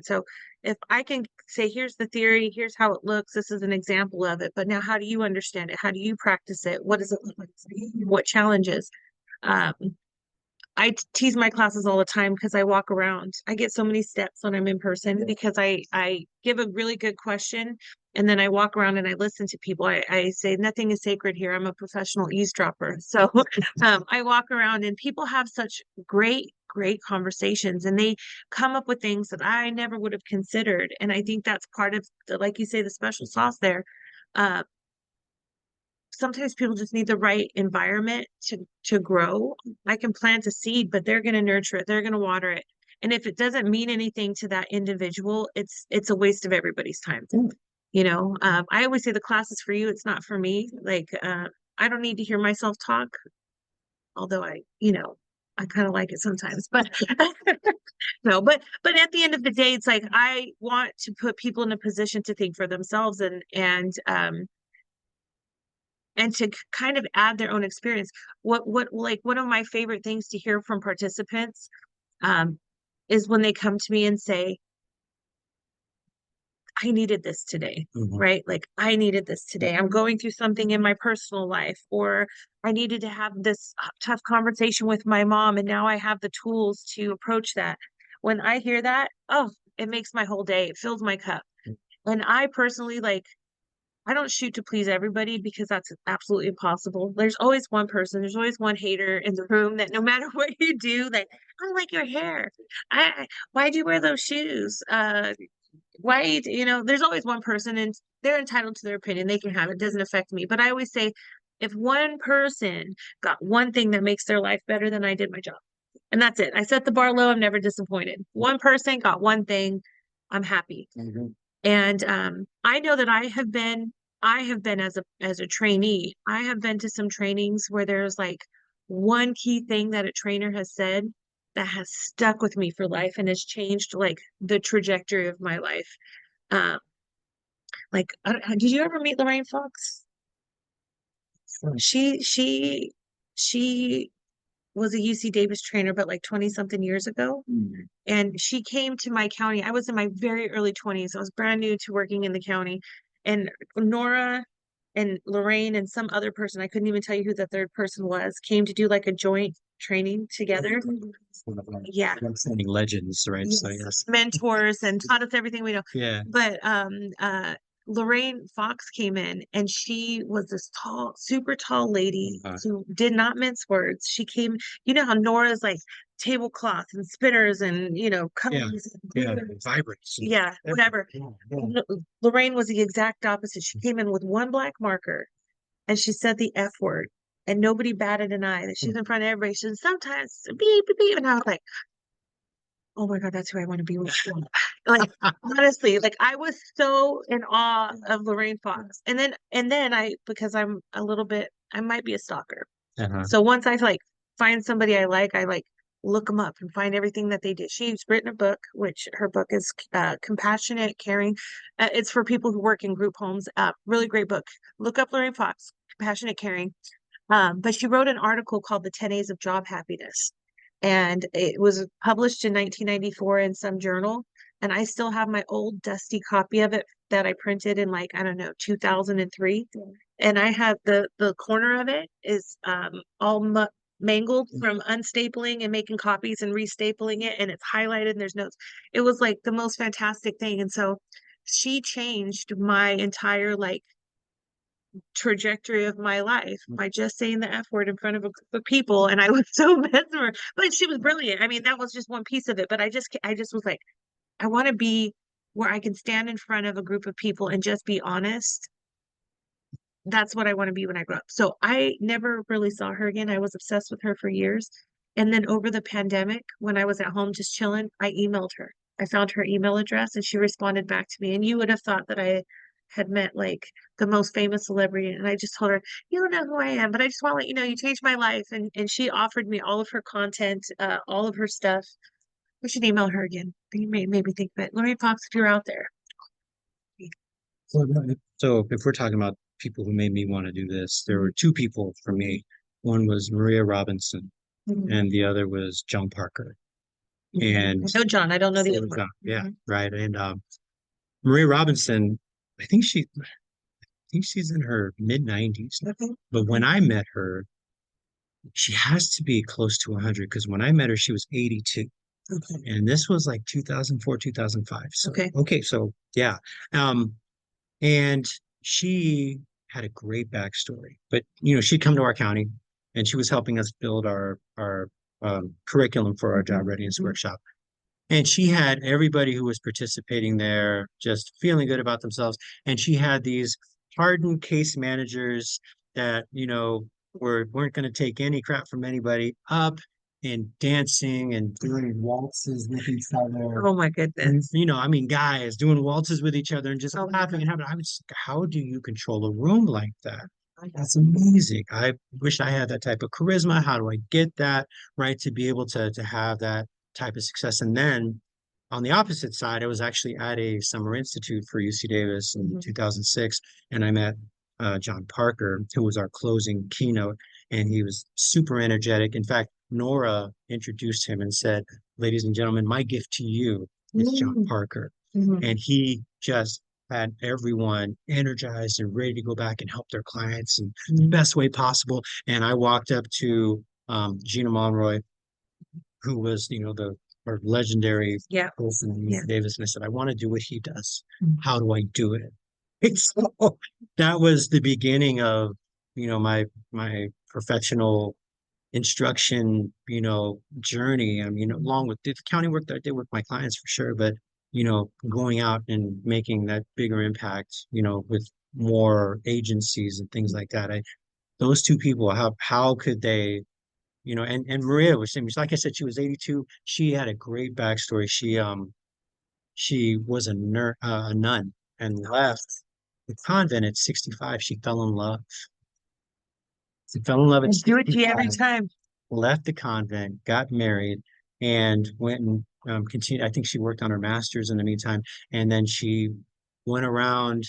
So if I can say, here's the theory, here's how it looks, this is an example of it, but now how do you understand it? How do you practice it? What does it look like? What challenges? Um, I tease my classes all the time because I walk around. I get so many steps when I'm in person because I give a really good question and then I walk around and I listen to people. I say nothing is sacred here. I'm a professional eavesdropper. So I walk around and people have such great conversations and they come up with things that I never would have considered. And I think that's part of the, like you say, the special sauce there. Uh, Sometimes people just need the right environment to grow. I can plant a seed, but they're going to nurture it. They're going to water it. And if it doesn't mean anything to that individual, it's a waste of everybody's time. I always say the class is for you. It's not for me. Like, I don't need to hear myself talk, although I kind of like it sometimes, but no, but at the end of the day, it's like, I want to put people in a position to think for themselves and to kind of add their own experience. What like one of my favorite things to hear from participants um, is when they come to me and say, I needed this today, right? Like I needed this today. I'm going through something in my personal life, or I needed to have this tough conversation with my mom, and now I have the tools to approach that. When I hear that, oh, it makes my whole day. It fills my cup. And I personally like I don't shoot to please everybody because that's absolutely impossible. There's always one person, there's always one hater in the room that no matter what you do, like, I don't like your hair. Why'd you wear those shoes? There's always one person and they're entitled to their opinion. They can have it. It doesn't affect me. But I always say, if one person got one thing that makes their life better, then I did my job. And that's it. I set the bar low. I'm never disappointed. One person got one thing. I'm happy. And I know that I have been as a trainee, I have been to some trainings where there's like one key thing that a trainer has said that has stuck with me for life and has changed like the trajectory of my life. Um, did you ever meet Lorraine Fox? She was a UC Davis trainer, but like 20 something years ago. And she came to my county. I was in my very early 20s. I was brand new to working in the county. And Nora and Lorraine and some other person, I couldn't even tell you who the third person was, came to do like a joint training together. Yeah. Legends, right? So yes. Mentors and taught us everything we know. Yeah. But Lorraine Fox came in and she was this tall, super tall lady who did not mince words. She came, you know how Nora's like tablecloth and spinners and colors. Yeah, vibrant. Yeah, whatever. Lorraine was the exact opposite. She came in with one black marker and she said the F word and nobody batted an eye. That she's in front of everybody. She said, sometimes beep, beep, beep. And I was like, oh my God, that's who I want to be with. Like honestly, like I was so in awe of Lorraine Fox. And then because I'm a little bit, I might be a stalker. So once I like find somebody I like look them up and find everything that they did. She's written a book, which her book is Compassionate Caring. It's for people who work in group homes. Really great book. Look up Lorraine Fox, Compassionate Caring. But she wrote an article called The 10 A's of Job Happiness. And it was published in 1994 in some journal. And I still have my old dusty copy of it that I printed in like, I don't know, 2003. And I have the corner of it is all mangled from unstapling and making copies and restapling it, and it's highlighted and there's notes. It was like the most fantastic thing. And so she changed my entire like trajectory of my life by just saying the F word in front of a group of people. And I was so mesmerized, but she was brilliant. I mean, that was just one piece of it. But I just was like, I want to be where I can stand in front of a group of people and just be honest. That's what I want to be when I grow up. So I never really saw her again. I was obsessed with her for years. And then over the pandemic, when I was at home just chilling, I emailed her. I found her email address and she responded back to me. And you would have thought that I had met like the most famous celebrity. And I just told her, you don't know who I am, but I just want to let you know you changed my life. And she offered me all of her content, all of her stuff. We should email her again. You made me think of it. Lori Fox, if you're out there. So if we're talking about people who made me want to do this, there were two people for me. One was Maria Robinson, and the other was John Parker. And I know John, I don't know the other one. yeah, right. And Maria Robinson, I think she's in her mid 90s. But when I met her, she has to be close to 100 because when I met her, she was 82. Okay. And this was like 2004, 2005. So, okay, so yeah. And she had a great backstory. But she'd come to our county and she was helping us build our curriculum for our job readiness workshop. And she had everybody who was participating there just feeling good about themselves. And she had these hardened case managers that, weren't going to take any crap from anybody up and dancing and doing waltzes with each other. Oh my goodness. And, guys doing waltzes with each other and just laughing and having, how do you control a room like that? That's amazing. I wish I had that type of charisma. How do I get that, right? To be able to have that type of success. And then on the opposite side, I was actually at a summer institute for UC Davis in 2006, and I met John Parker, who was our closing keynote, and he was super energetic. In fact, Nora introduced him and said, "Ladies and gentlemen, my gift to you is John Parker." And he just had everyone energized and ready to go back and help their clients in the best way possible. And I walked up to Gina Monroy, who was, the our legendary person in UC Davis, and I said, "I want to do what he does. How do I do it?" And so that was the beginning of, my professional instruction, journey. I mean, along with the county work that I did with my clients for sure, but going out and making that bigger impact, with more agencies and things like that. Those two people, how could they, and Maria was saying, like I said, she was 82. She had a great backstory. She was a nun and left the convent at 65. She fell in love. She fell in love at do it to you every 65, time. left the convent, got married, and went and continued. I think she worked on her master's in the meantime, and then she went around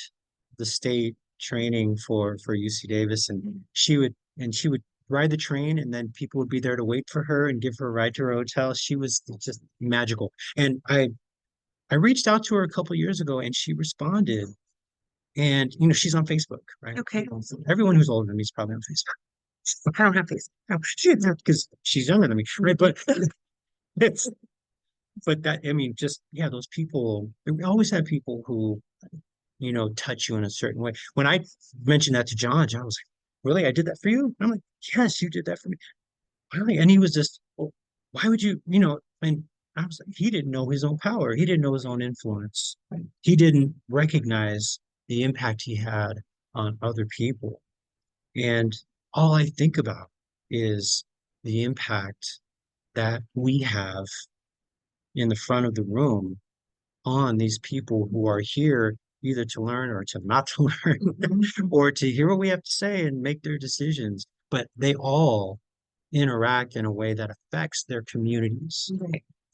the state training for UC Davis, and she would ride the train, and then people would be there to wait for her and give her a ride to her hotel. She was just magical, and I reached out to her a couple years ago, and she responded. And she's on Facebook, right? Okay. Everyone who's older than me is probably on Facebook. I don't have Facebook. No, because she's younger than me, right? But it's that, I mean, just yeah, those people. We always have people who touch you in a certain way. When I mentioned that to John, John was like, "Really, I did that for you?" I'm like, "Yes, you did that for me." Really? And he was just, "Well, why would you?" And I was like, he didn't know his own power. He didn't know his own influence. He didn't recognize the impact he had on other people. And all I think about is the impact that we have in the front of the room on these people who are here either to learn or to not to learn or to hear what we have to say and make their decisions. But they all interact in a way that affects their communities,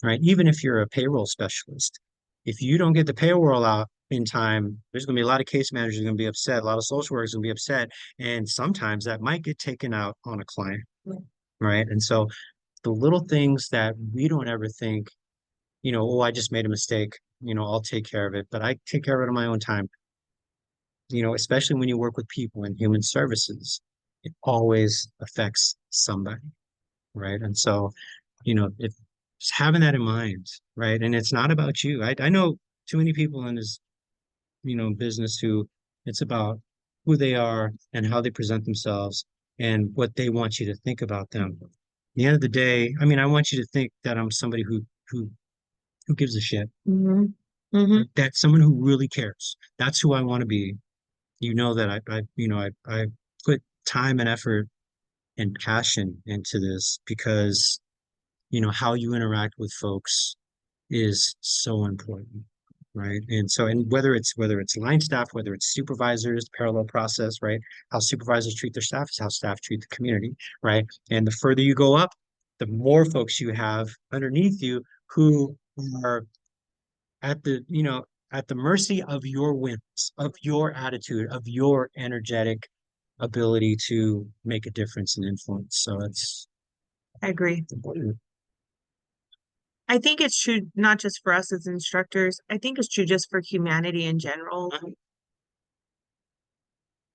right? Even if you're a payroll specialist, if you don't get the payroll out in time, there's going to be a lot of case managers going to be upset, a lot of social workers going to be upset, and sometimes that might get taken out on a client, right? And so the little things that we don't ever think, "Oh, I just made a mistake, I'll take care of it," but I take care of it on my own time. Especially when you work with people in human services, it always affects somebody. right? And so, if just having that in mind, right? And it's not about you. I know too many people in this, business who it's about who they are and how they present themselves and what they want you to think about them. At the end of the day, I mean, I want you to think that I'm somebody who gives a shit, Hmm. Hmm. that someone who really cares. That's who I want to be. You know that I put time and effort and passion into this because how you interact with folks is so important, right? And so, and whether it's line staff, whether it's supervisors, parallel process, right? How supervisors treat their staff is how staff treat the community, right? And the further you go up, the more folks you have underneath you who are at the mercy of your whims, of your attitude, of your energetic ability to make a difference and influence. So it's I agree. important. I think it's true not just for us as instructors. I think it's true just for humanity in general.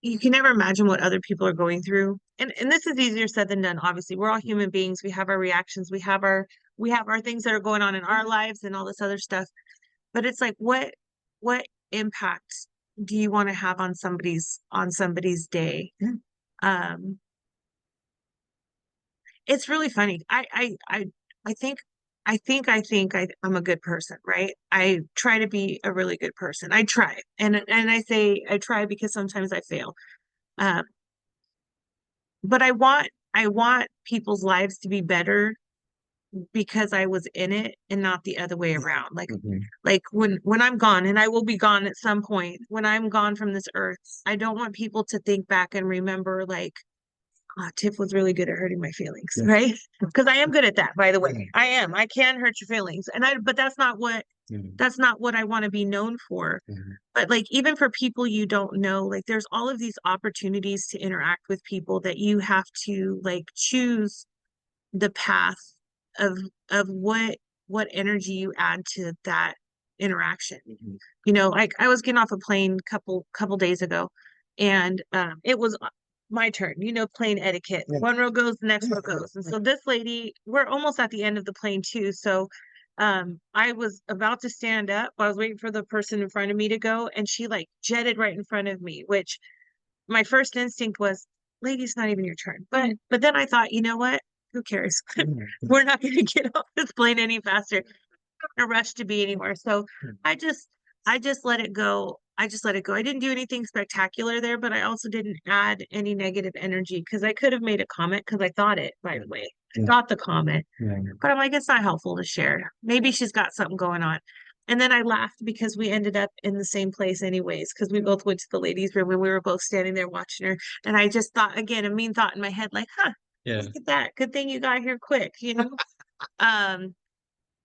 You can never imagine what other people are going through. And this is easier said than done. Obviously, we're all human beings. We have our reactions. We have our things that are going on in our lives and all this other stuff. But it's like what impact do you want to have on somebody's day? Yeah. Um, it's really funny. I think I'm a good person, right? I try to be a really good person. I try. And I say I try because sometimes I fail. Um, but I want people's lives to be better because I was in it and not the other way around. Mhm. Like when I'm gone, and I will be gone at some point, when I'm gone from this earth, I don't want people to think back and remember like, oh, Tiff was really good at hurting my feelings, Yeah. right? Because I am good at that, by the way. Yeah. I am. I can hurt your feelings. But Mhm. that's not what I want to be known for. Mhm. But like even for people you don't know, like there's all of these opportunities to interact with people that you have to like choose the path of of what energy you add to that interaction. Mhm. Like I was getting off a plane couple days ago, and it was my turn. Plane etiquette. Yeah. One row goes, the next row goes. And so this lady, we're almost at the end of the plane too. So I was about to stand up. I was waiting for the person in front of me to go, and she like jetted right in front of me, which my first instinct was, lady, it's not even your turn. But then I thought, you know what? Who cares? Mhm. We're not going to get off this plane any faster. In a rush to be anywhere. So I just I just let it go. I just let it go. I didn't do anything spectacular there, but I also didn't add any negative energy because I could have made a comment because I thought it, by the way. I Yeah. thought the comment, Yeah. but I'm like, it's not helpful to share. Maybe she's got something going on. And then I laughed because we ended up in the same place anyways, because we both went to the ladies' room and we were both standing there watching her. And I just thought again, a mean thought in my head, like, huh, Yeah. look at that. Good thing you got here quick. Um,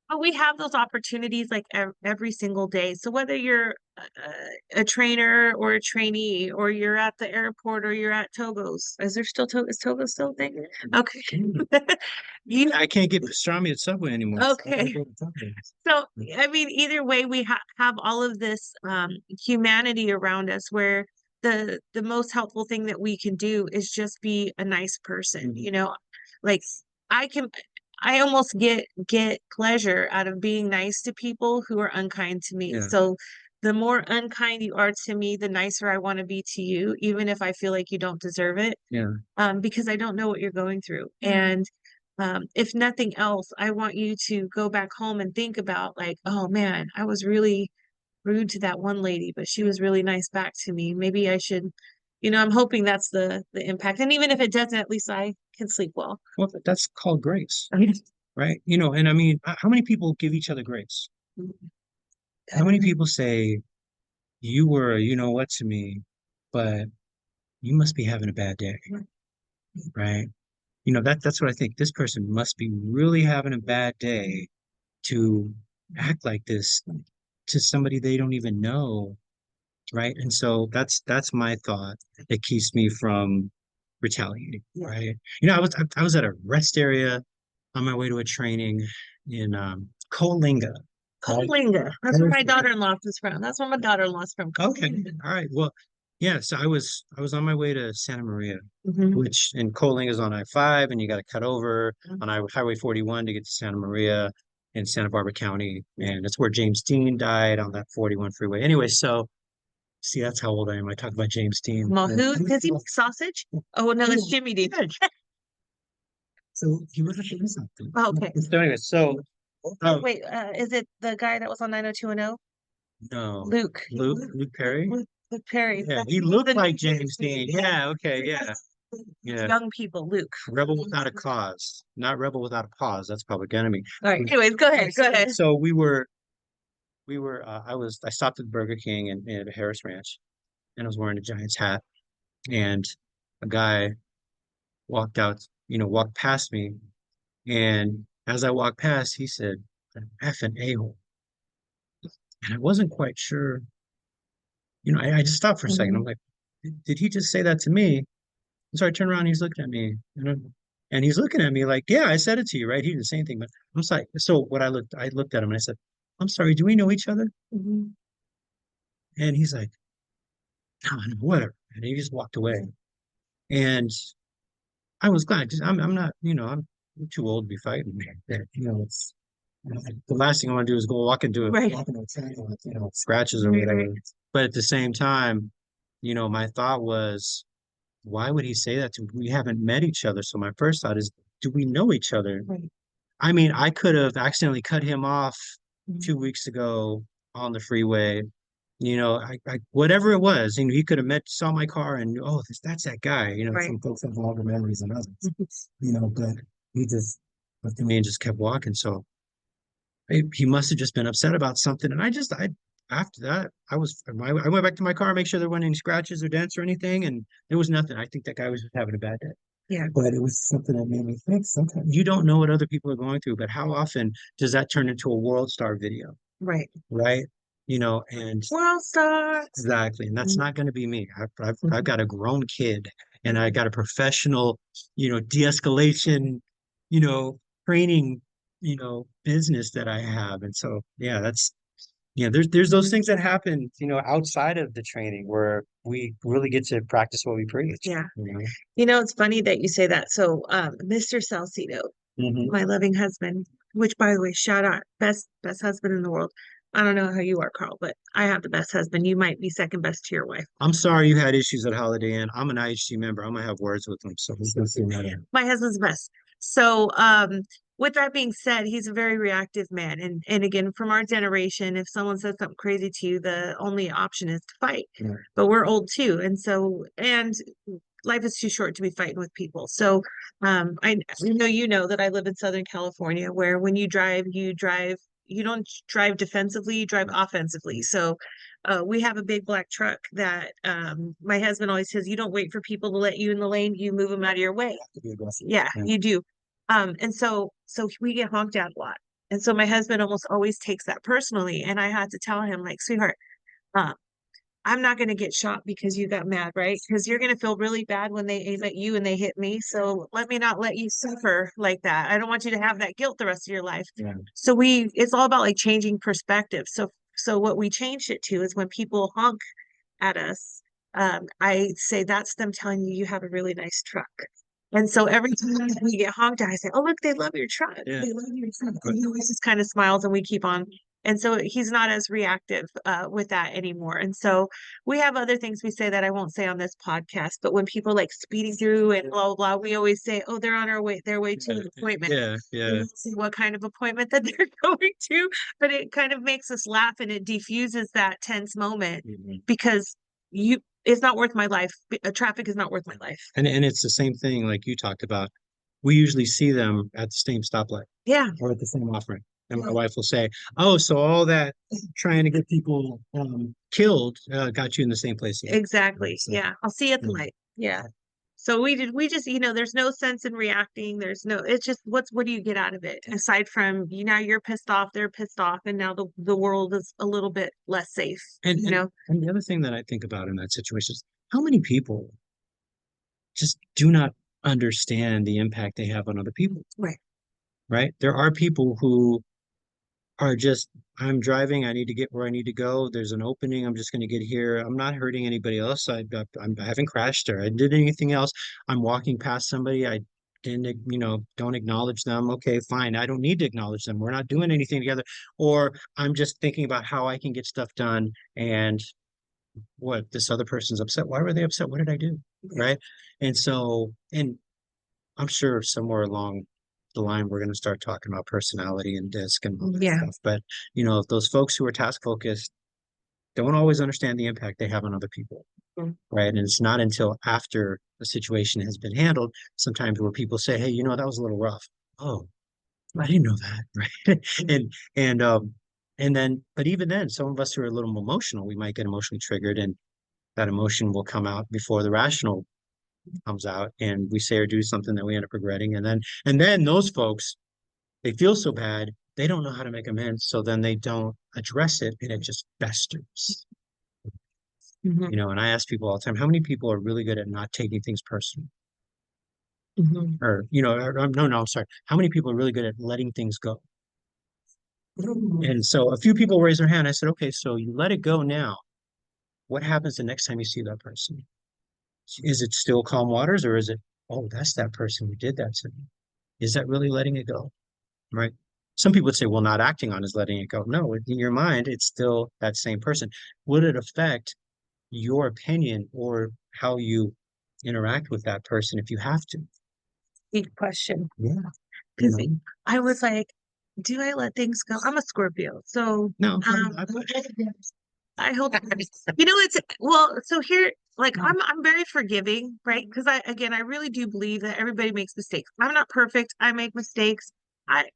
but we have those opportunities like every single day. So whether you're a trainer or a trainee, or you're at the airport, or you're at Togo's, is Togo still a thing? Okay. You I can't get pastrami at Subway anymore. So I gotta okay. go to Subway. So I mean, either way, we have all of this humanity around us where the most helpful thing that we can do is just be a nice person, Mhm. like I can I almost get pleasure out of being nice to people who are unkind to me. Yeah. So the more unkind you are to me, the nicer I want to be to you, even if I feel like you don't deserve it, Yeah. because I don't know what you're going through. And if nothing else, I want you to go back home and think about like, oh man, I was really rude to that one lady, but she was really nice back to me. Maybe I should, I'm hoping that's the impact. And even if it doesn't, at least I can sleep well. Well, that's called grace, right? And I mean, how many people give each other grace? How many people say, you were, what to me, but you must be having a bad day, right? That's what I think. This person must be really having a bad day to act like this to somebody they don't even know, right? And so that's my thought that keeps me from retaliating, right? I was at a rest area on my way to a training in Coalinga. Right? Coalinga. That's where my daughter-in-law is from. That's where my daughter-in-law's from. Okay, Coalinga. all right. Well, Yeah, so I was on my way to Santa Maria, Mhm. which in Coaling is on I-5, and you got to cut over Mhm. on Highway 41 to get to Santa Maria in Santa Barbara County, and that's where James Dean died on that 41 freeway. Anyway, so see, that's how old I am. I talk about James Dean. Well, And who does he make sausage? Oh no, it's Jimmy Dean. so he was doing something. Oh, okay. So anyway, so Wait, is it the guy that was on 90210? no, Luke. Luke Perry. Luke Perry. Yeah, he looked like James Dean. Yeah, okay, yeah, yeah. Young people, Luke. Rebel without a cause, not rebel without a pause. That's Public Enemy. All right. Anyways, go ahead. Go ahead. So I stopped at Burger King and at Harris Ranch, and I was wearing a Giants hat, and a guy walked out, walked past me, and as I walked past, he said, "An effing a-hole," and I wasn't quite sure. I just stopped for a second. I'm like, did he just say that to me? And so I turned around, and he's looking at me, and he's looking at me like, yeah, I said it to you, right? He didn't say anything, but I'm sorry. So I looked at him and I said, I'm sorry, do we know each other? Mhm. And he's like, no, no, whatever. And he just walked away. And I was glad. I'm not, I'm too old to be fighting. It's the last thing I want to do is go Right. walk into a train with, scratches or Right, whatever. right. But at the same time, my thought was, why would he say that to me? We haven't met each other. So my first thought is, do we know each other? Right. I mean, I could have accidentally cut him off Mhm. 2 weeks ago on the freeway. Whatever it was, he could have saw my car and oh, that's that guy. Right. Some folks have longer memories than others. But he just looked at me and just kept walking. So he must have just been upset about something. And after that, I went back to my car, make sure there weren't any scratches or dents or anything, and there was nothing. I think that guy was just having a bad day. Yeah. But it was something that made me think sometimes you don't know what other people are going through, but how often does that turn into a world star video, Right. right? And World stars. exactly, and that's Mhm. not going to be me. I've got a grown kid, and I got a professional, de-escalation, you know, training, business that I have, and so yeah, there's those things that happen, outside of the training where we really get to practice what we preach. Yeah. It's funny that you say that. So, Mr. Salcido, Mhm. my loving husband, which by the way, shout out, best husband in the world. I don't know how you are, Carl, but I have the best husband. You might be second best to your wife. I'm sorry you had issues at Holiday Inn. I'm an IHG member. I'm gonna have words with them, so let's go see that. My husband's best. So, with that being said, he's a very reactive man. And again, from our generation, if someone says something crazy to you, the only option is to fight. Yeah. But we're old too. And life is too short to be fighting with people. So, I know that I live in Southern California, where when you don't drive defensively, you drive offensively. So, we have a big black truck that my husband always says, you don't wait for people to let you in the lane, you move them out of your way. Yeah, you do. And so we get honked at a lot. And so my husband almost always takes that personally. And I had to tell him, like, sweetheart, um, I'm not going to get shot because you got mad, right? Because you're going to feel really bad when they aim at you and they hit me. So let me not let you suffer like that. I don't want you to have that guilt the rest of your life. Yeah. So it's all about like changing perspective. So what we changed it to is when people honk at us, I say that's them telling you you have a really nice truck. And so every time we get honked at, I say, "Oh, look, they love your truck. Yeah. They love your truck." And he always just kind of smiles and we keep on. And so he's not as reactive with that anymore. And so we have other things we say that I won't say on this podcast, but when people like speeding through and blah, blah, blah, we always say, "Oh, they're on their way to an appointment." Yeah, We yeah. won't say what kind of appointment that they're going to, but it kind of makes us laugh and it diffuses that tense moment Mhm. because it's not worth my life. Traffic is not worth my life. And it's the same thing like you talked about. We usually see them at the same stoplight Yeah. or at the same offering. And my wife will say, "Oh, so all that trying to get people killed got you in the same place again." Exactly. So, Yeah. I'll see you at the yeah. light. Yeah. So we just, there's no sense in reacting. It's just what do you get out of it? Aside from now you're pissed off, they're pissed off, and now the world is a little bit less safe, And the other thing that I think about in that situation is how many people just do not understand the impact they have on other people, Right. right? There are people who are just, I'm driving. I need to get where I need to go. There's an opening. I'm just going to get here. I'm not hurting anybody else. I haven't crashed or I did anything else. I'm walking past somebody. I didn't, don't acknowledge them. Okay, fine. I don't need to acknowledge them. We're not doing anything together. Or I'm just thinking about how I can get stuff done. And what this other person's upset. Why were they upset? What did I do? Right. And so, and I'm sure somewhere along the line we're going to start talking about personality and disc and all that stuff. But those folks who are task focused don't always understand the impact they have on other people. Right. And it's not until after a situation has been handled, sometimes where people say, hey, that was a little rough. Oh, I didn't know that. Right. And then, but even then, some of us who are a little emotional, we might get emotionally triggered, and that emotion will come out before the rational comes out, and we say or do something that we end up regretting. And then those folks, they feel so bad, they don't know how to make amends. So then they don't address it, and it just festers. And I ask people all the time, how many people are really good at not taking things personal? Or, no, I'm sorry. How many people are really good at letting things go? And so a few people raised their hand. I said, okay, so you let it go now. What happens the next time you see that person? Is it still calm waters, or is it, oh, that's that person who did that to me? Is that really letting it go? Right? Some people would say, well, not acting on is letting it go. No, in your mind, it's still that same person. Would it affect your opinion or how you interact with that person if you have to? Big question. Yeah. Because I was like, do I let things go? I'm a Scorpio. So No, I hope so here, like I'm very forgiving, right? Because I really do believe that everybody makes mistakes. I'm not perfect. I make mistakes. I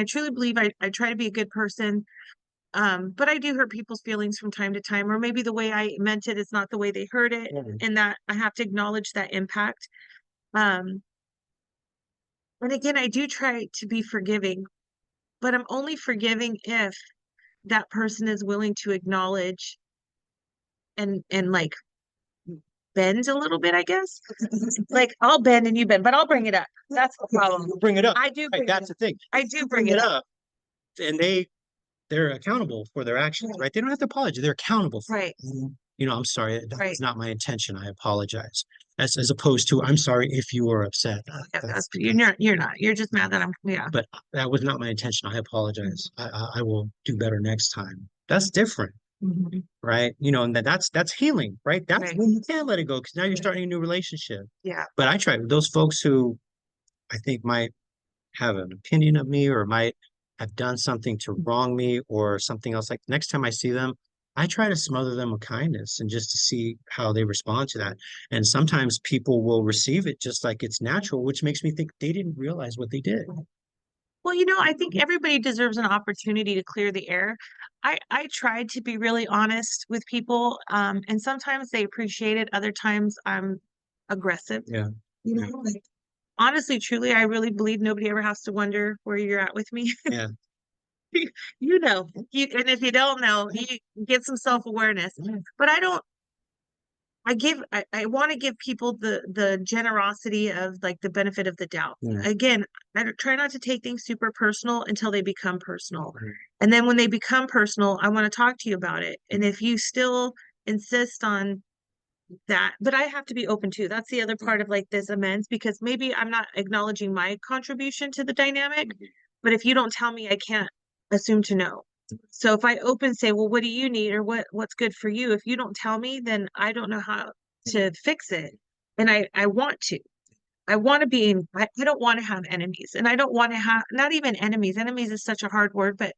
truly believe I try to be a good person. But I do hurt people's feelings from time to time, or maybe the way I meant it is not the way they heard it, and that I have to acknowledge that impact. Um, and again, I do try to be forgiving, but I'm only forgiving if that person is willing to acknowledge and like bend a little bit, I guess. Like I'll bend and you bend, but I'll bring it up. That's the problem. Bring it up. I do bring That's the thing. I do bring it up. And they're accountable for their actions, right? They don't have to apologize. They're accountable for it. I'm sorry. That's not my intention. I apologize. As opposed to, I'm sorry if you were upset. You're not. You're just mad that I'm, yeah. But that was not my intention. I apologize. I will do better next time. That's different. Right. And that's healing, right? That's when you can let it go, because now you're starting a new relationship. Yeah. But I try those folks who I think might have an opinion of me or might have done something to wrong me or something else. Like next time I see them, I try to smother them with kindness and just to see how they respond to that. And sometimes people will receive it just like it's natural, which makes me think they didn't realize what they did. Well, I think everybody deserves an opportunity to clear the air. I tried to be really honest with people, and sometimes they appreciate it. Other times I'm aggressive. Yeah. Like, honestly, truly, I really believe nobody ever has to wonder where you're at with me. Yeah. And if you don't know, you get some self-awareness. But I want to give people the generosity of like the benefit of the doubt. Again, I try not to take things super personal until they become personal. And then when they become personal, I want to talk to you about it. And if you still insist on that, but I have to be open to. That's the other part of like this amends, because maybe I'm not acknowledging my contribution to the dynamic, but if you don't tell me, I can't assume to know. So if I say, well, what do you need, or what's good for you? If you don't tell me, then I don't know how to fix it. And I want to. I don't want to have enemies, and I don't want to have, not even enemies. Enemies is such a hard word, but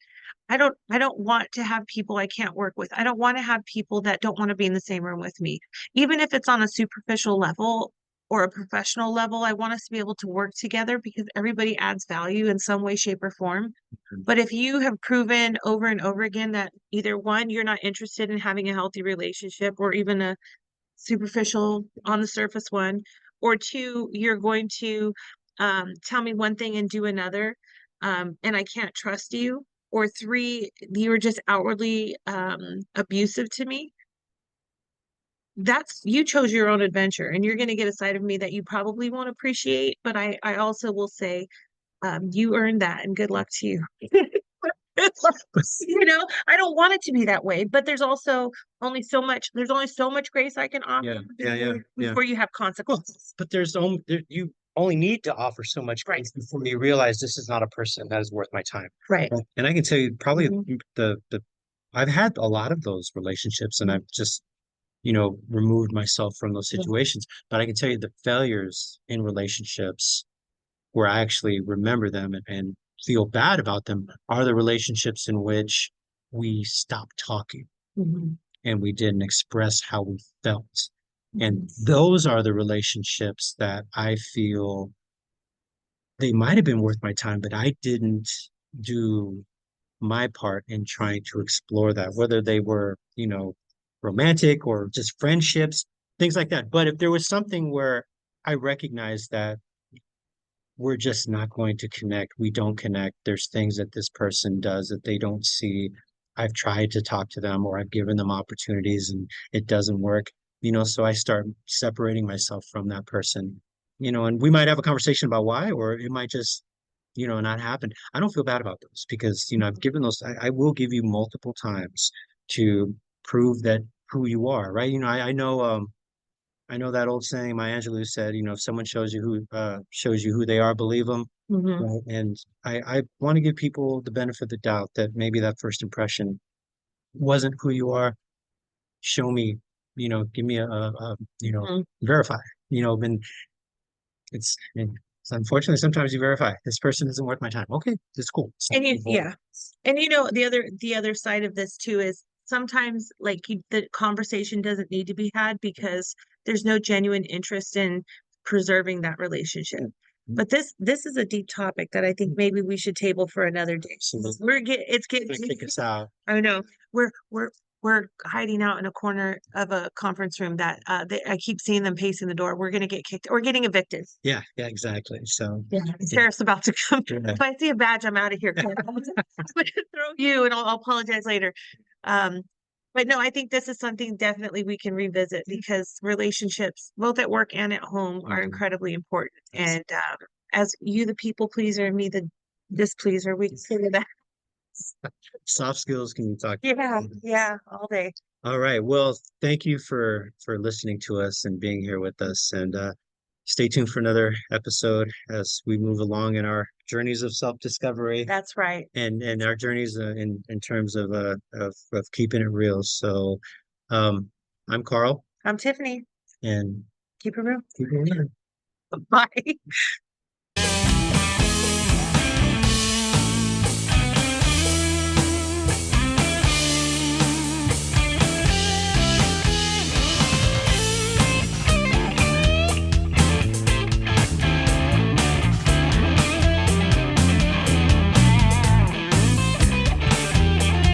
I don't want to have people I can't work with. I don't want to have people that don't want to be in the same room with me. Even if it's on a superficial level or a professional level, I want us to be able to work together because everybody adds value in some way, shape, or form. But if you have proven over and over again that either one, you're not interested in having a healthy relationship, or even a superficial on the surface one, or two, you're going to tell me one thing and do another, and I can't trust you, or three, you're just outwardly abusive to me, you chose your own adventure, and you're going to get a side of me that you probably won't appreciate, but I also will say, you earned that, and good luck to you. You know, I don't want it to be that way, but there's also there's only so much grace I can offer before you have consequences. But you only need to offer so much grace before you realize this is not a person that is worth my time. Right. And I can tell you probably the I've had a lot of those relationships and I've just, removed myself from those situations. But I can tell you the failures in relationships where I actually remember them and feel bad about them are the relationships in which we stopped talking and we didn't express how we felt. And those are the relationships that I feel they might have been worth my time, but I didn't do my part in trying to explore that, whether they were, romantic or just friendships, things like that. But if there was something where I recognized that we're just not going to connect. We don't connect. There's things that this person does that they don't see. I've tried to talk to them or I've given them opportunities and it doesn't work, so I start separating myself from that person, and we might have a conversation about why, or it might just, not happen. I don't feel bad about those because, I've given I will give you multiple times to prove that who you are, right? I know that old saying Maya Angelou said, if someone shows you who they are, believe them. Right? And I want to give people the benefit of the doubt that maybe that first impression wasn't who you are. Show me, give me verify. And and unfortunately sometimes you verify this person isn't worth my time. Okay, it's cool. And and the other side of this too is sometimes the conversation doesn't need to be had because there's no genuine interest in preserving that relationship. But this is a deep topic that I think maybe we should table for another day. It's getting kick us out. I know we're hiding out in a corner of a conference room that I keep seeing them pacing the door. We're gonna get kicked. We're getting evicted. Yeah, exactly. So sheriff's about to come. If I see a badge, I'm out of here. I'm gonna throw you, and I'll apologize later. But no, I think this is something definitely we can revisit because relationships, both at work and at home, are incredibly important. And as you, the people pleaser, and me, the displeaser, we consider that. Soft skills can you talk? Yeah, all day. All right. Well, thank you for listening to us and being here with us. And stay tuned for another episode as we move along in our journeys of self-discovery. That's right. And our journeys in terms of keeping it real. So, I'm Carl. I'm Tiffany. And keep it real. Keep it real. Bye.